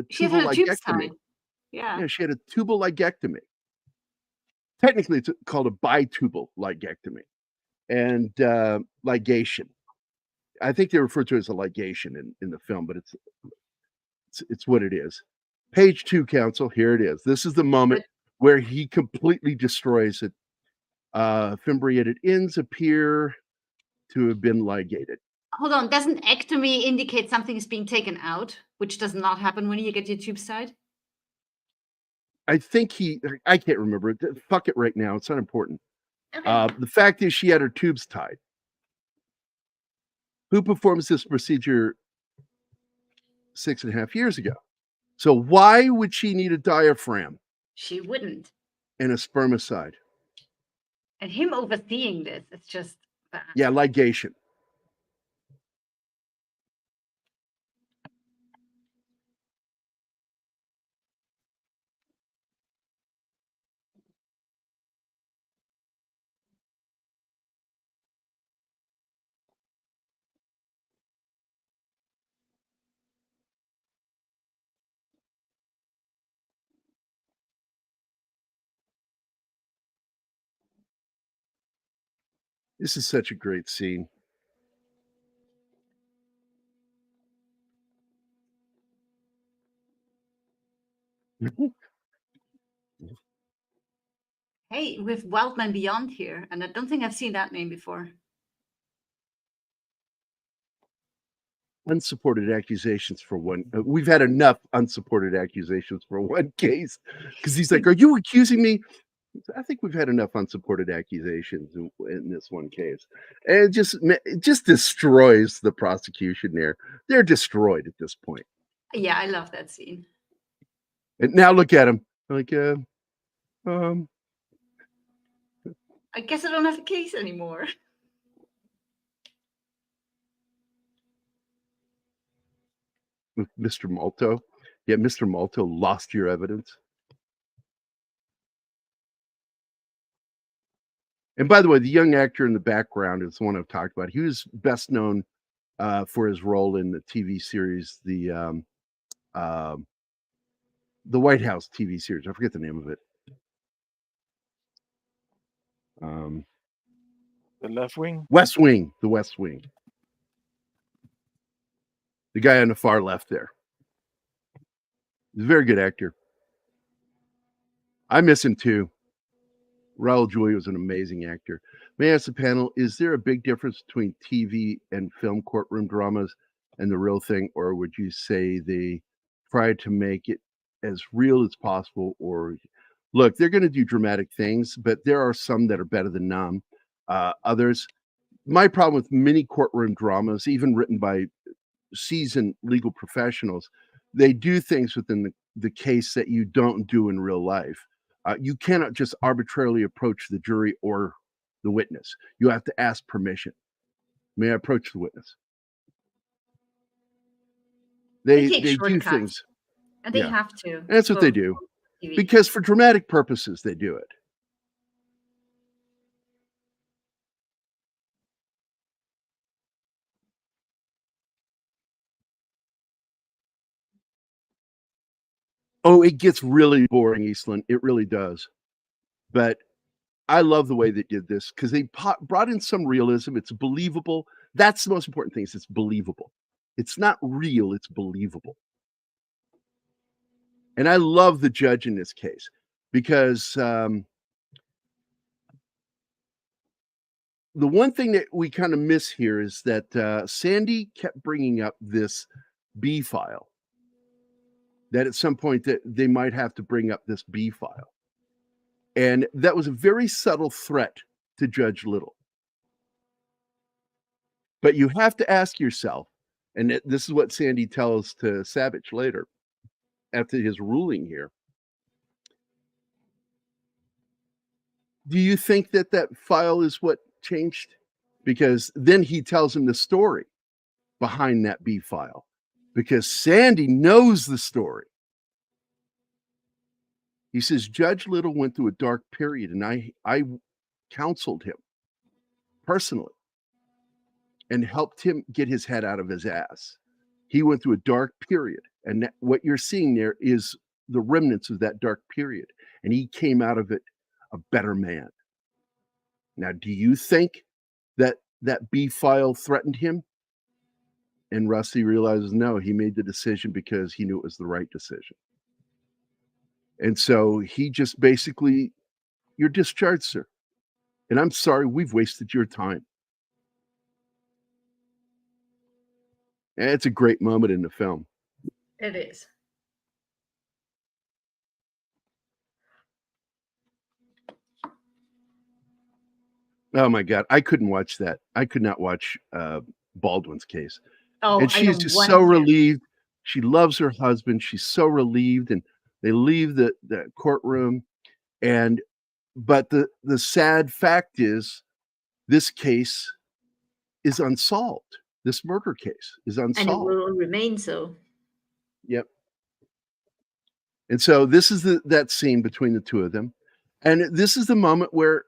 She tubal had a tubes ligectomy. tied. Yeah. Yeah, she had a tubal ligectomy. Technically, it's called a bitubal ligectomy, and ligation. I think they refer to it as a ligation in the film, but it's what it is. Page 2, counsel. Here it is. This is the moment where he completely destroys it. Fimbriated ends appear to have been ligated. Hold on. Doesn't ectomy indicate something is being taken out, which does not happen when you get your tubes tied? I think I can't remember it. Fuck it right now. It's not important. Okay. The fact is she had her tubes tied. Who performs this procedure 6.5 years ago? So why would she need a diaphragm She wouldn't. and a spermicide? And him overseeing this, it's just bad. Yeah, ligation. This is such a great scene. Hey, with Wildman Beyond here, and I don't think I've seen that name before. Unsupported accusations for one. We've had enough unsupported accusations for one case, because he's like, "Are you accusing me?" I think we've had enough unsupported accusations in this one case, and it just destroys the prosecution. They're destroyed at this point. Yeah, I love that scene. And now look at him, like, I guess I don't have a case anymore. with Mr. Malto. Yeah, Mr. Malto lost your evidence. And by the way, the young actor in the background is the one I've talked about. He was best known for his role in the TV series, the White House TV series. I forget the name of it. The Left Wing. West Wing. The West Wing. The guy on the far left there. He's a very good actor. I miss him too. Raul Julia was an amazing actor. May I ask the panel, is there a big difference between TV and film courtroom dramas and the real thing, or would you say they try to make it as real as possible? Or look, they're going to do dramatic things, but there are some that are better than none. Others, my problem with many courtroom dramas, even written by seasoned legal professionals, they do things within the case that you don't do in real life. You cannot just arbitrarily approach the jury or the witness. You have to ask permission. May I approach the witness? They take do shortcuts. things. And they Yeah. have to. And that's what they for do. TV. Because for dramatic purposes, they do it. Oh, it gets really boring, Eastland. It really does. But I love the way they did this because they brought in some realism. It's believable. That's the most important thing. Is it's believable. It's not real. It's believable. And I love the judge in this case because the one thing that we kind of miss here is that Sandy kept bringing up this B file. That at some point that they might have to bring up this B file. And that was a very subtle threat to Judge Little. But you have to ask yourself, and this is what Sandy tells to Savage later, after his ruling here. Do you think that that file is what changed? Because then he tells him the story behind that B file. Because Sandy knows the story. He says, Judge Little went through a dark period, and I counseled him personally and helped him get his head out of his ass. He went through a dark period, and what you're seeing there is the remnants of that dark period, and he came out of it a better man. Now, do you think that that B file threatened him? And Rusty realizes, no, he made the decision because he knew it was the right decision. And so he just basically, you're discharged, sir. And I'm sorry, we've wasted your time. And it's a great moment in the film. It is. Oh my God, I couldn't watch that. I could not watch Baldwin's case. Oh, And she's just so relieved. She loves her husband. She's so relieved, and they leave the courtroom. But the sad fact is, this case is unsolved. This murder case is unsolved. And it will remain so. Yep. And so this is that scene between the two of them. And this is the moment where,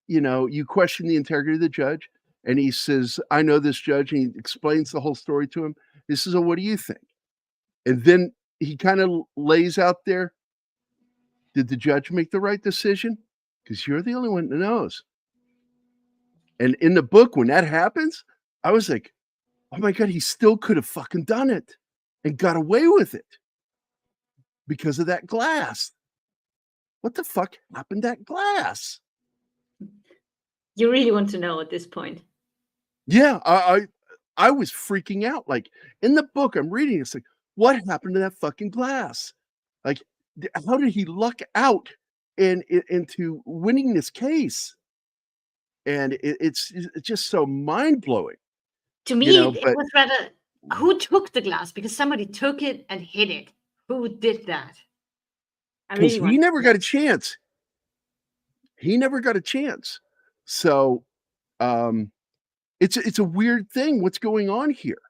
you know, you question the integrity of the judge. And he says, I know this judge. And he explains the whole story to him. He says, oh, what do you think? And then he kind of lays out there, did the judge make the right decision? Because you're the only one that knows. And in the book, when that happens, I was like, oh my God, he still could have fucking done it and got away with it because of that glass. What the fuck happened to that glass? You really want to know at this point. Yeah, I was freaking out. Like in the book, I'm reading, it's like, what happened to that fucking glass? Like, how did he luck out into winning this case? And it's just so mind blowing. To me, it was rather who took the glass, because somebody took it and hid it. Who did that? Because he never got a chance. He never got a chance. So it's a weird thing. What's going on here?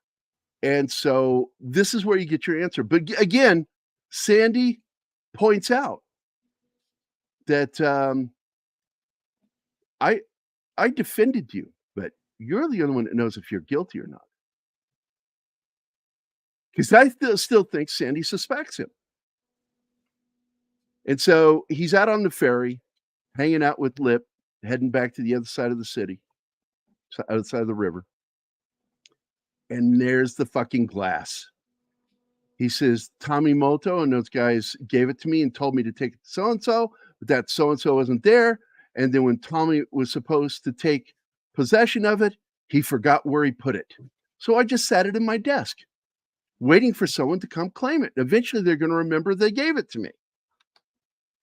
And so this is where you get your answer. But again, Sandy points out that I defended you, but you're the only one that knows if you're guilty or not. Because I still think Sandy suspects him. And so he's out on the ferry, hanging out with Lip, heading back to the other side of the city, outside of the river. And there's the fucking glass. He says, Tommy Moto and those guys gave it to me and told me to take it to so-and-so, but that so-and-so wasn't there. And then when Tommy was supposed to take possession of it, he forgot where he put it. So I just sat it in my desk, waiting for someone to come claim it. Eventually, they're going to remember they gave it to me.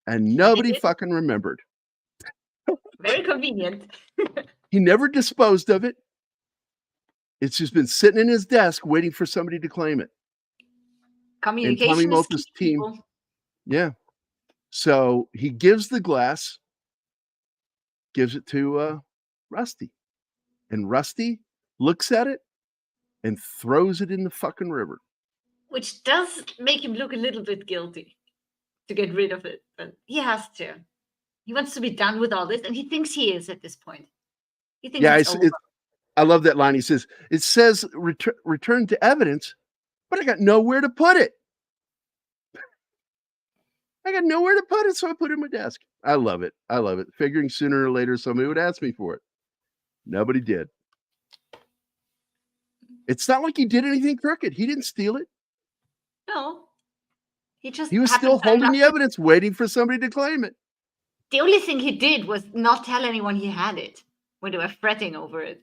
And nobody fucking remembered. Very convenient. He never disposed of it. It's just been sitting in his desk waiting for somebody to claim it. Communication. And Tommy Moto's team. Yeah. So he gives the glass, gives it to Rusty. And Rusty looks at it and throws it in the fucking river. Which does make him look a little bit guilty to get rid of it. But he has to. He wants to be done with all this, and he thinks he is at this point. He thinks it's over. I love that line. He says, it says return to evidence, but I got nowhere to put it. I got nowhere to put it, so I put it in my desk. I love it. I love it. Figuring sooner or later somebody would ask me for it. Nobody did. It's not like he did anything crooked. He didn't steal it. No. He was still holding the evidence, waiting for somebody to claim it. The only thing he did was not tell anyone he had it when they were fretting over it.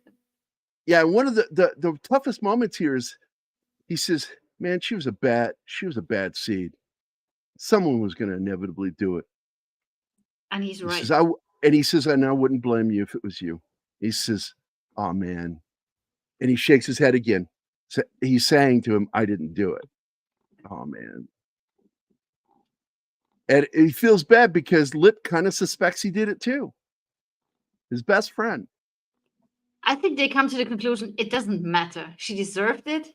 Yeah, one of the toughest moments here is he says, "Man, she was a bad seed. Someone was going to inevitably do it." And he's He right. says, he says, "And I wouldn't blame you if it was you." He says, "Oh man," and he shakes his head again. So he's saying to him, "I didn't do it." Oh man, and he feels bad because Lip kind of suspects he did it too. His best friend. I think they come to the conclusion it doesn't matter. She deserved it.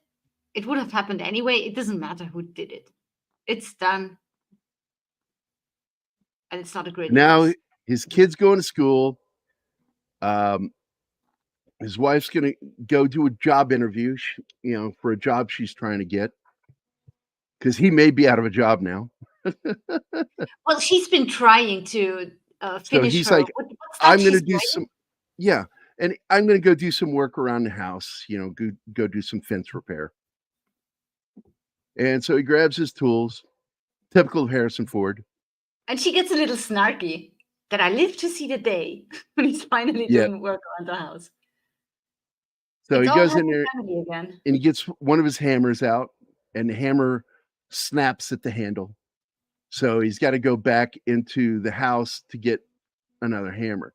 It would have happened anyway. It doesn't matter who did it. It's done. And it's not a great Now loss. his kid's going to school. His wife's going to go do a job interview, for a job she's trying to get, because he may be out of a job now. Well, she's been trying to So finish he's her. like, what's that I'm going to she's do writing? and I'm going to go do some work around the house, go do some fence repair. And so he grabs his tools, typical of Harrison Ford. And she gets a little snarky that I live to see the day when he's finally Yeah. doing work around the house. So It's he all goes in happy there family again. and he gets one of his hammers out, and the hammer snaps at the handle. So he's got to go back into the house to get another hammer.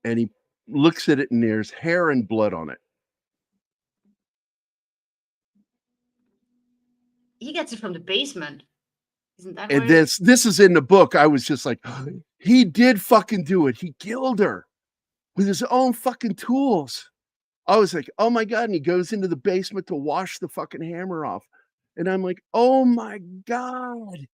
And he looks at it, and there's hair and blood on it. He gets it from the basement. Isn't that And where this is in the book. I was just like, he did fucking do it. He killed her with his own fucking tools. I was like, oh my God. And he goes into the basement to wash the fucking hammer off. And I'm like, oh my God.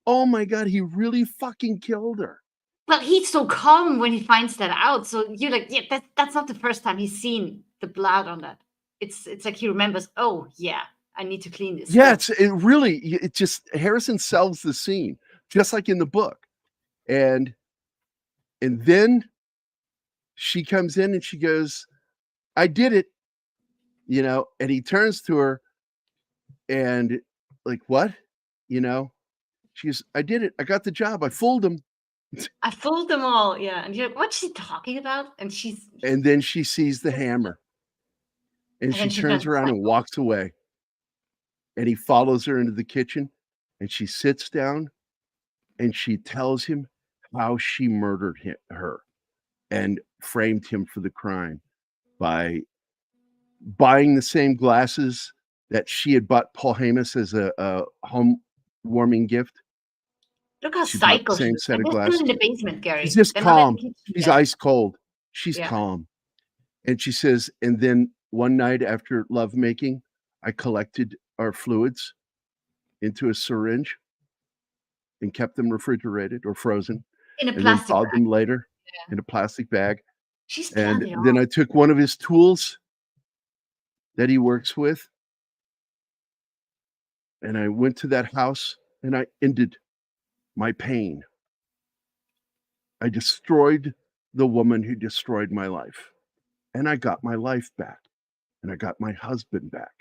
Oh my God. He really fucking killed her. Well, he's so calm when he finds that out. So you're like, yeah, that's not the first time he's seen the blood on that. It's like he remembers, oh yeah, I need to clean this. Yeah, stuff. it just Harrison sells the scene, just like in the book. And then she comes in and she goes, I did it, and he turns to her and like, what? She's, I did it. I got the job. I fooled him. I fooled them all. Yeah. And you're like, what's she talking about? And And then she sees the hammer and she then she turns turns around and walks away. And he follows her into the kitchen and she sits down and she tells him how she murdered her and framed him for the crime by buying the same glasses that she had bought Paul Hamas as a home warming gift. Look how She bought psycho the she same is. set And of they're still glasses. in the basement, Gary. She's just They're not in the calm. kitchen She's yet. ice cold. She's Yeah. calm. And she says, and then one night after lovemaking, I collected our fluids into a syringe and kept them refrigerated or frozen. In a And then plastic thawed bag. them later Yeah. in a plastic bag. She's And planned it then all. I took one of his tools that he works with, and I went to that house and I ended my pain. I destroyed the woman who destroyed my life. And I got my life back. And I got my husband back.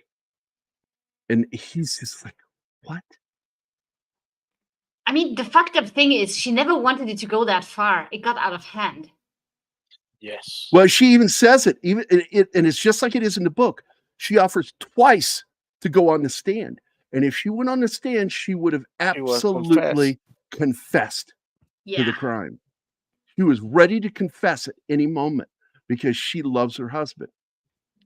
And he's just like, what? I mean, the fucked up thing is she never wanted it to go that far. It got out of hand. Yes. Well, she even says it, and it's just like it is in the book. She offers twice to go on the stand. And if she went on the stand, she would have absolutely confessed to the crime. She was ready to confess at any moment because she loves her husband.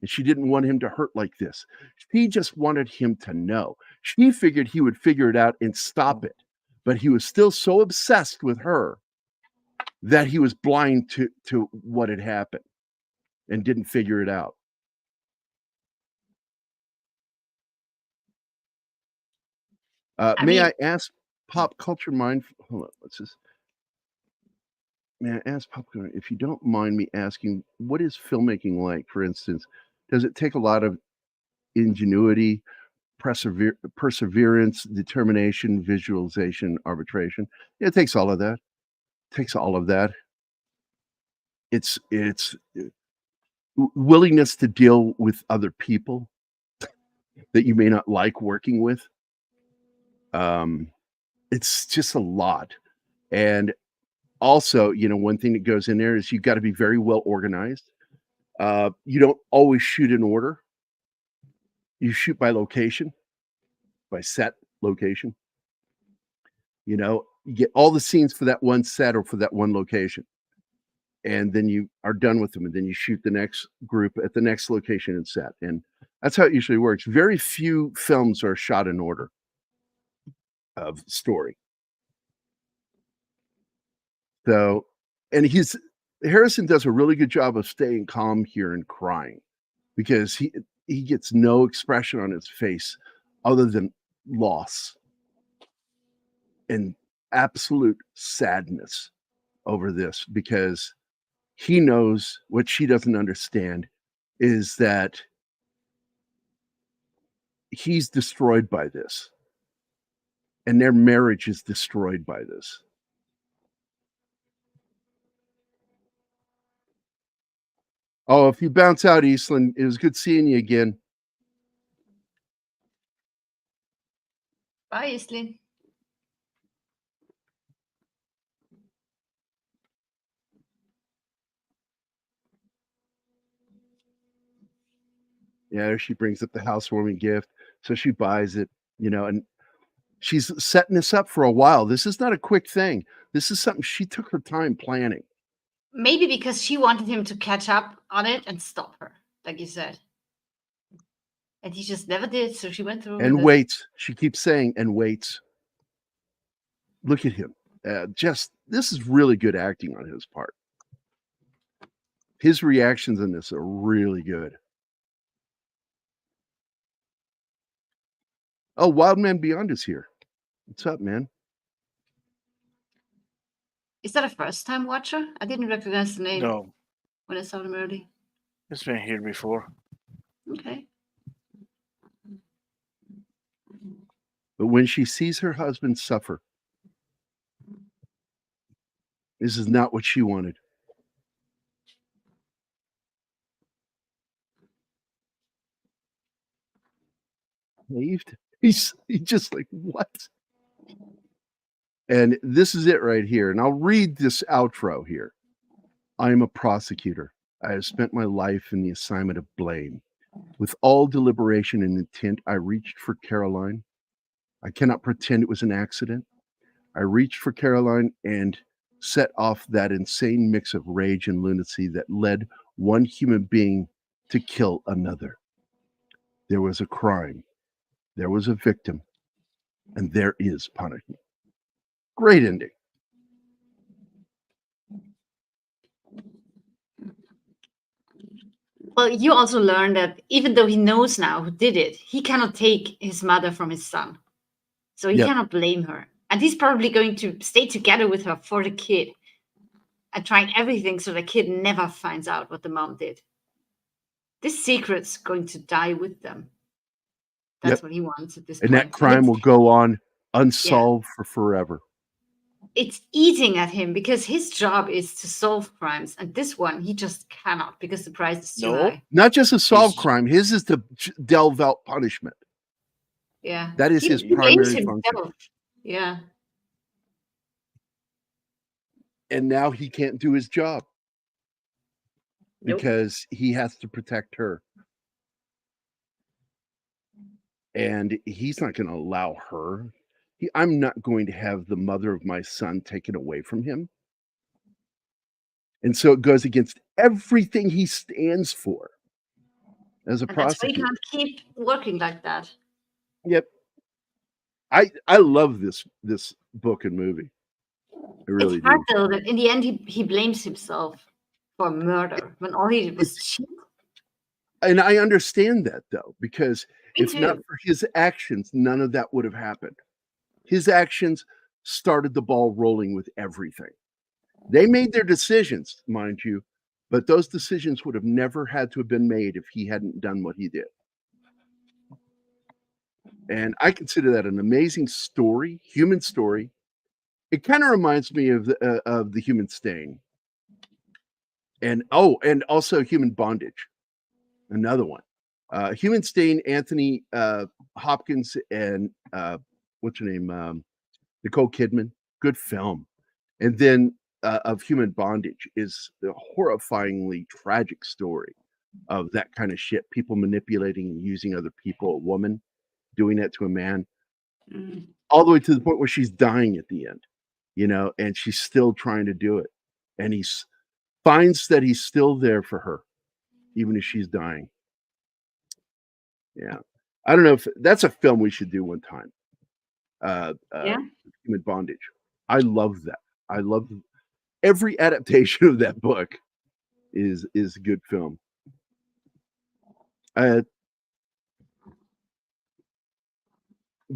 And she didn't want him to hurt like this. She just wanted him to know. She figured he would figure it out and stop it. But he was still so obsessed with her that he was blind to what had happened and didn't figure it out. I ask Pop Culture Minefield? Hold on, what's this? May I ask Pop Culture, if you don't mind me asking, what is filmmaking like? For instance, does it take a lot of ingenuity, perseverance, determination, visualization, arbitration? It takes all of that. It's willingness to deal with other people that you may not like working with. It's just a lot. And also, one thing that goes in there is you've got to be very well organized. You don't always shoot in order. You shoot by location, by set location. You get all the scenes for that one set or for that one location. And then you are done with them. And then you shoot the next group at the next location and set. And that's how it usually works. Very few films are shot in order of story. So, and Harrison does a really good job of staying calm here and crying, because he gets no expression on his face other than loss and absolute sadness over this, because he knows what she doesn't understand is that he's destroyed by this, and their marriage is destroyed by this. Oh, if you bounce out, Eastland, it was good seeing you again. Bye, Islin. Yeah, she brings up the housewarming gift. So she buys it, and she's setting this up for a while. This is not a quick thing. This is something she took her time planning. Maybe because she wanted him to catch up on it and stop her, like you said. And he just never did, so she went through And with it. waits. She keeps saying, and waits. Look at him. This is really good acting on his part. His reactions in this are really good. Oh, Wild Man Beyond is here. What's up, man? Is that a first-time watcher? I didn't recognize the name No, when I saw him early. it's been here before. Okay. But when she sees her husband suffer, this is not what she wanted. Saved? He's just like, what? And this is it right here. And I'll read this outro here. I am a prosecutor. I have spent my life in the assignment of blame. With all deliberation and intent, I reached for Caroline. I cannot pretend it was an accident. I reached for Caroline and set off that insane mix of rage and lunacy that led one human being to kill another. There was a crime. There was a victim. And there is punishment. Great ending. Well, you also learn that even though he knows now who did it, he cannot take his mother from his son. So he Yep. cannot blame her. And he's probably going to stay together with her for the kid and trying everything so the kid never finds out what the mom did. This secret's going to die with them. That's Yep. what he wants at this And point. that crime will go on unsolved for forever. It's eating at him because his job is to solve crimes. And this one, he just cannot because the price is too No. high. Not just a solved He's- crime. His is to delve out punishment. Yeah. That is his He blames primary function. himself. Yeah. And now he can't do his job Nope. because he has to protect her. And he's not going to allow her. I'm not going to have the mother of my son taken away from him. And so it goes against everything he stands for as a And that's why you prosecutor. can't keep working like that. Yep. I love this book and movie. I really It's hard do. though that in the end he blames himself for murder when all he did was cheat. And I understand that though, because Me if not too. for his actions, none of that would have happened. His actions started the ball rolling with everything. They made their decisions, mind you, but those decisions would have never had to have been made if he hadn't done what he did. And I consider that an amazing story, human story. It kind of reminds me of the Human Stain, and also Human Bondage, another one. Human Stain, Anthony Hopkins, and what's her name, Nicole Kidman. Good film. And then of Human Bondage is a horrifyingly tragic story of that kind of shit. People manipulating and using other people, a woman doing that to a man, Mm. all the way to the point where she's dying at the end, and she's still trying to do it. And he finds that he's still there for her, even as she's dying. Yeah. I don't know if that's a film we should do one time. Yeah. Human Bondage. I love that. I love every adaptation of that book is a good film.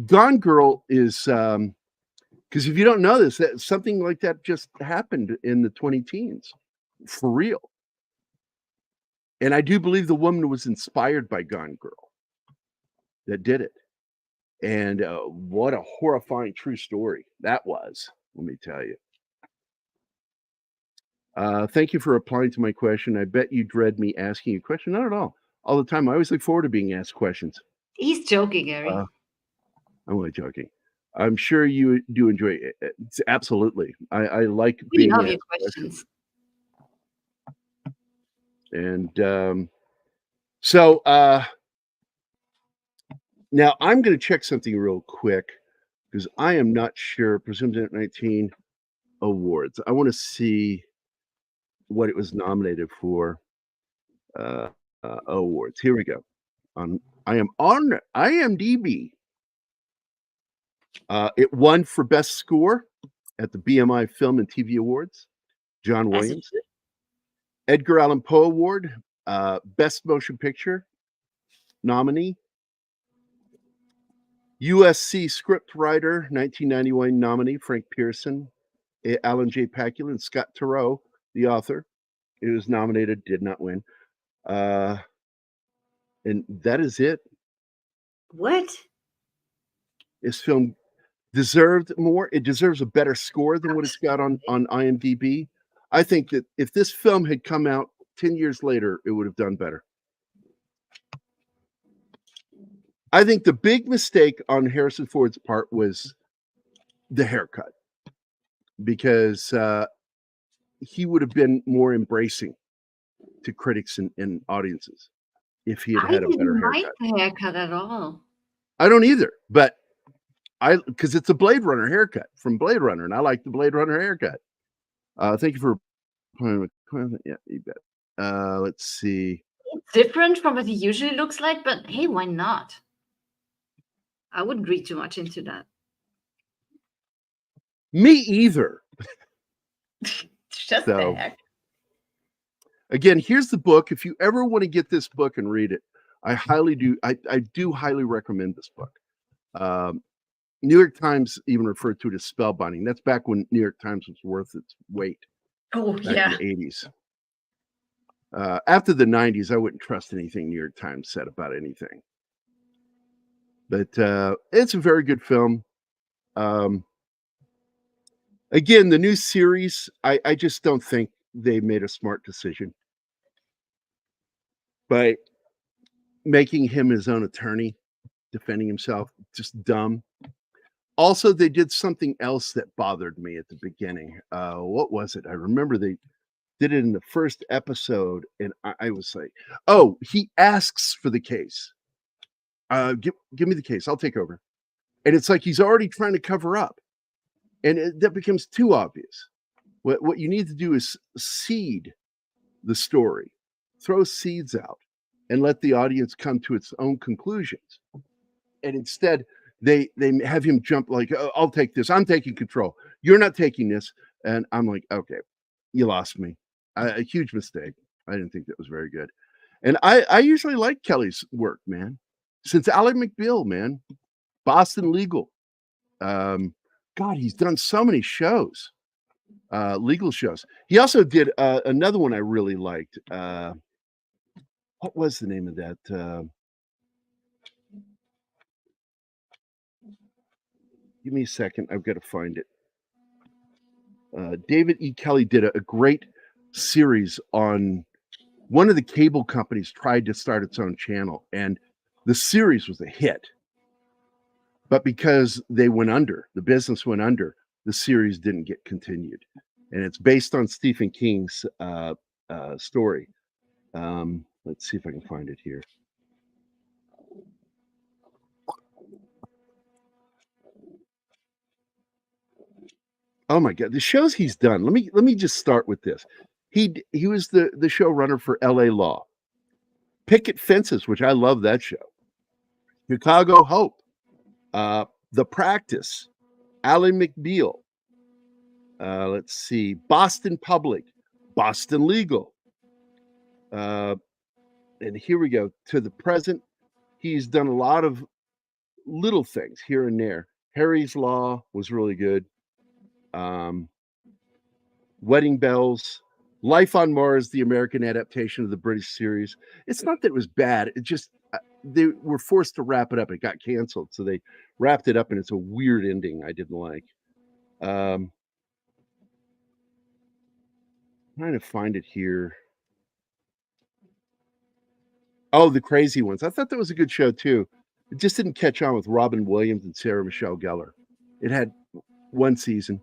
Gone Girl is because if you don't know this, that something like that just happened in the 20 teens for real. And I do believe the woman was inspired by Gone Girl that did it. And what a horrifying true story that was, let me tell you. Thank you for replying to my question. I bet you dread me asking you a question. Not at all. All the time. I always look forward to being asked questions. He's joking, Gary. I'm only joking. I'm sure you do enjoy it. It's absolutely. I like We being love your asked questions. questions. And so now I'm going to check something real quick because I am not sure. Presumed 19 awards. I want to see what it was nominated for. Awards. Here we go. I am on IMDb. It won for Best Score at the BMI Film and TV Awards. John As it Williams. should. Edgar Allan Poe Award. Best Motion Picture nominee. USC Scriptwriter 1991 nominee Frank Pearson. Alan J. Pakula and Scott Turow, the author. It was nominated, did not win. And that is it. What? This film deserved more. It deserves a better score than what it's got on IMDb. I think that if this film had come out 10 years later, it would have done better. I think the big mistake on Harrison Ford's part was the haircut, because he would have been more embracing to critics and audiences if he had I had a better didn't like haircut. the haircut at all. I don't either, but because it's a Blade Runner haircut from Blade Runner, and I like the Blade Runner haircut. Thank you for yeah, you bet. Let's see. It's different from what he usually looks like, but hey, why not? I wouldn't read too much into that. Me either. Just So- the heck. Again, here's the book. If you ever want to get this book and read it, I do highly recommend this book. New York Times even referred to it as spellbinding. That's back when New York Times was worth its weight. Oh, Back yeah. in the 80s. After the 90s, I wouldn't trust anything New York Times said about anything. But it's a very good film. Again, the new series, I just don't think they made a smart decision by making him his own attorney, defending himself. Just dumb. Also, they did something else that bothered me at the beginning. What was it? I remember they did it in the first episode, and I was like, oh, he asks for the case. Give me the case. I'll take over. And it's like he's already trying to cover up. And that becomes too obvious. What you need to do is seed the story, throw seeds out, and let the audience come to its own conclusions. And instead, they have him jump like, oh, I'll take this. I'm taking control. You're not taking this. And I'm like, okay, you lost me. A huge mistake. I didn't think that was very good. And I usually like Kelly's work, man. Since Ally McBeal, man. Boston Legal. God, he's done so many shows. Legal shows. He also did another one I really liked. What was the name of that? Give me a second. I've got to find it. David E. Kelly did a great series on one of the cable companies tried to start its own channel, and the series was a hit. But because they went under, the business went under, the series didn't get continued. And it's based on Stephen King's story. Let's see if I can find it here. Oh my God, the shows he's done. Let me just start with this. He was the showrunner for L.A. Law, Picket Fences, which I love that show, Chicago Hope, The Practice, Ally McBeal. Let's see, Boston Public, Boston Legal. And here we go to the present. He's done a lot of little things here and there. Harry's Law was really good. Wedding Bells, Life on Mars, the American adaptation of the British series. It's not that it was bad. It just they were forced to wrap it up. It got canceled, so they wrapped it up, and it's a weird ending I didn't like. Trying to find it here. Oh, The Crazy Ones. I thought that was a good show too. It just didn't catch on with Robin Williams and Sarah Michelle Gellar. It had one season.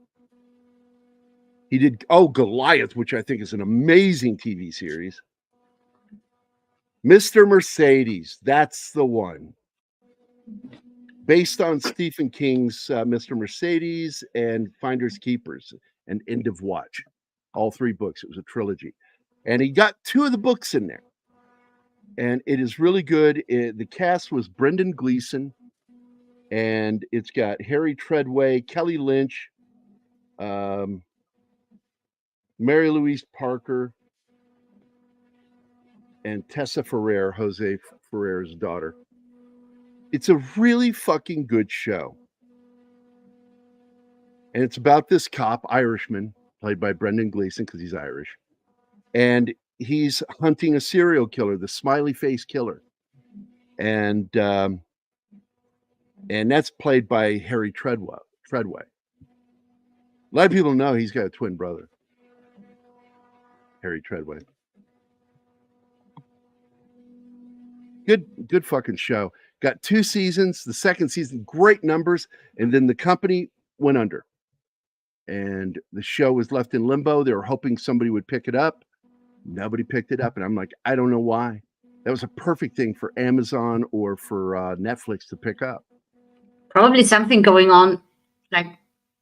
He did Goliath, which I think is an amazing TV series. Mr. Mercedes, that's the one. Based on Stephen King's Mr. Mercedes and Finders Keepers and End of Watch. All 3 books. It was a trilogy. And he got 2 of the books in there. And it is really good. The cast was Brendan Gleeson. And it's got Harry Treadway, Kelly Lynch, Mary Louise Parker, and Tessa Ferrer, Jose Ferrer's daughter. It's a really fucking good show. And it's about this cop, Irishman, played by Brendan Gleeson because he's Irish. And he's hunting a serial killer, the smiley face killer. And that's played by Harry Treadway. A lot of people know he's got a twin brother, Harry Treadway. Good fucking show. Got 2 seasons. The second season, great numbers, and then the company went under. And the show was left in limbo. They were hoping somebody would pick it up. Nobody picked it up, and I'm like, I don't know why. That was a perfect thing for Amazon or for Netflix to pick up. Probably something going on, like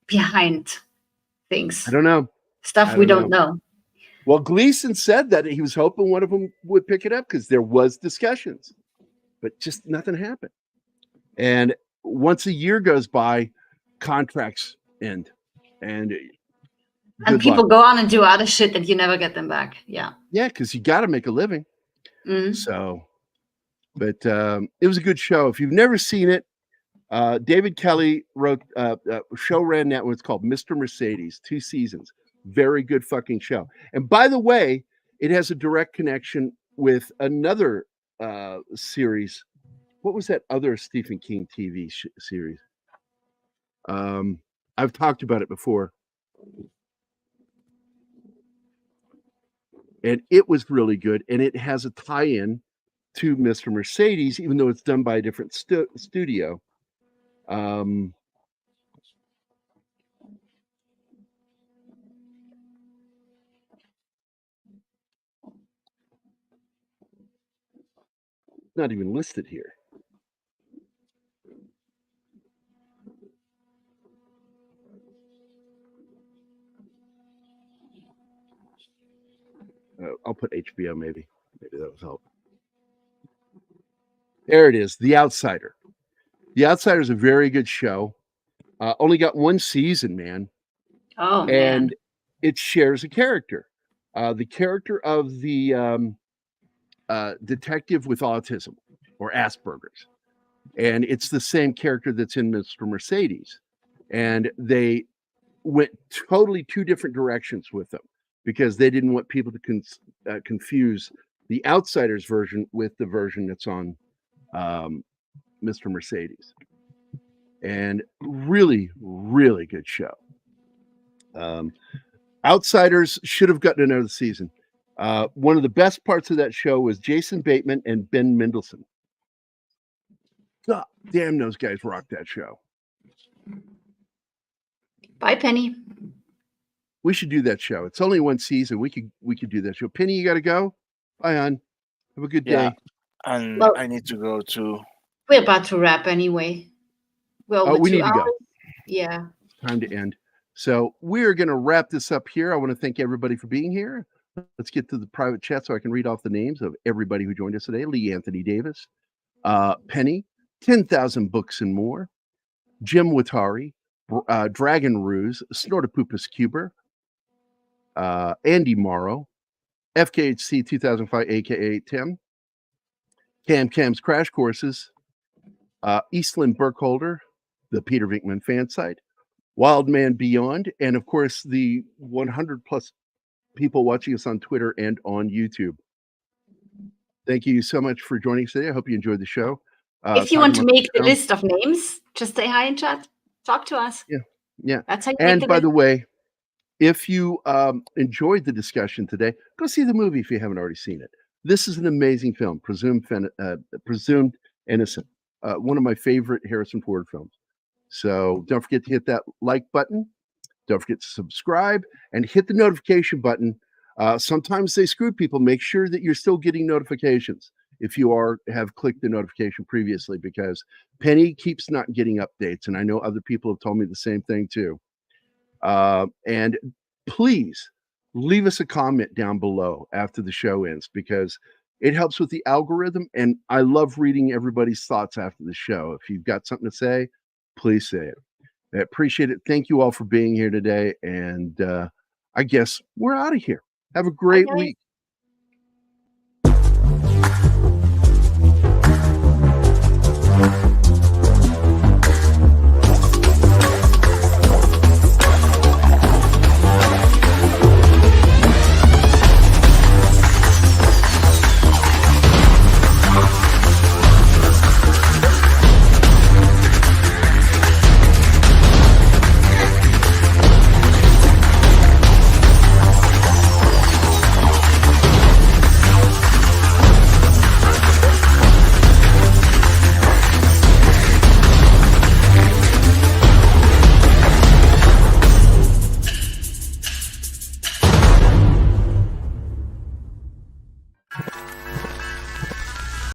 behind things. I don't know. Stuff we don't know. Well, Gleason said that he was hoping one of them would pick it up because there was discussions, but just nothing happened. And once a year goes by, contracts end, and people go on and do other shit that you never get them back. Yeah, because you got to make a living. Mm-hmm. So, but it was a good show. If you've never seen it, David Kelly wrote show ran that one. It's called Mr. Mercedes, 2 seasons. Very good fucking show. And by the way, it has a direct connection with another series. What was that other Stephen King TV series? I've talked about it before. And it was really good. And it has a tie-in to Mr. Mercedes, even though it's done by a different studio. Not even listed here. I'll put HBO maybe. Maybe that was help. There it is, The Outsider. The Outsider is a very good show. Only got 1 season, man. Oh, and man. It shares a character. The character of the detective with autism or Asperger's. And it's the same character that's in Mr. Mercedes. And they went totally 2 different directions with them because they didn't want people to confuse the Outsider's version with the version that's on Mr. Mercedes. And really, really good show. Outsiders should have gotten another season. One of the best parts of that show was Jason Bateman and Ben Mendelsohn. God damn, those guys rocked that show. Bye, Penny. We should do that show. It's only one season. We could do that show. Penny, you got to go. Bye, hon. Have a good Yeah. day. And Well- I need to go to. We're about to wrap anyway. Well, Oh, we need to go. Yeah. Time to end. So we're going to wrap this up here. I want to thank everybody for being here. Let's get to the private chat so I can read off the names of everybody who joined us today. Lee Anthony Davis, Penny, 10,000 Books and More, Jim Watari, Dragon Ruse, Snortopupus Cuber, Andy Morrow, FKHC 2005, aka Tim, Cam's Crash Courses, Eastland Burkholder, the Peter Vinkman fan site, Wildman Beyond, and of course the 100 plus people watching us on Twitter and on YouTube. Thank you so much for joining us today. I hope you enjoyed the show. If you want to make the list of names, just say hi in chat. Talk to us. Yeah. That's how you And make by the the way, if you enjoyed the discussion today, go see the movie if you haven't already seen it. This is an amazing film, Presumed Innocent, one of my favorite Harrison Ford films. So don't forget to hit that like button. Don't forget to subscribe and hit the notification button. Sometimes they screw people. Make sure that you're still getting notifications if you have clicked the notification previously, because Penny keeps not getting updates. And I know other people have told me the same thing too. And please leave us a comment down below after the show ends, because it helps with the algorithm. And I love reading everybody's thoughts after the show. If you've got something to say, please say it. I appreciate it. Thank you all for being here today. And I guess we're out of here. Have a great week.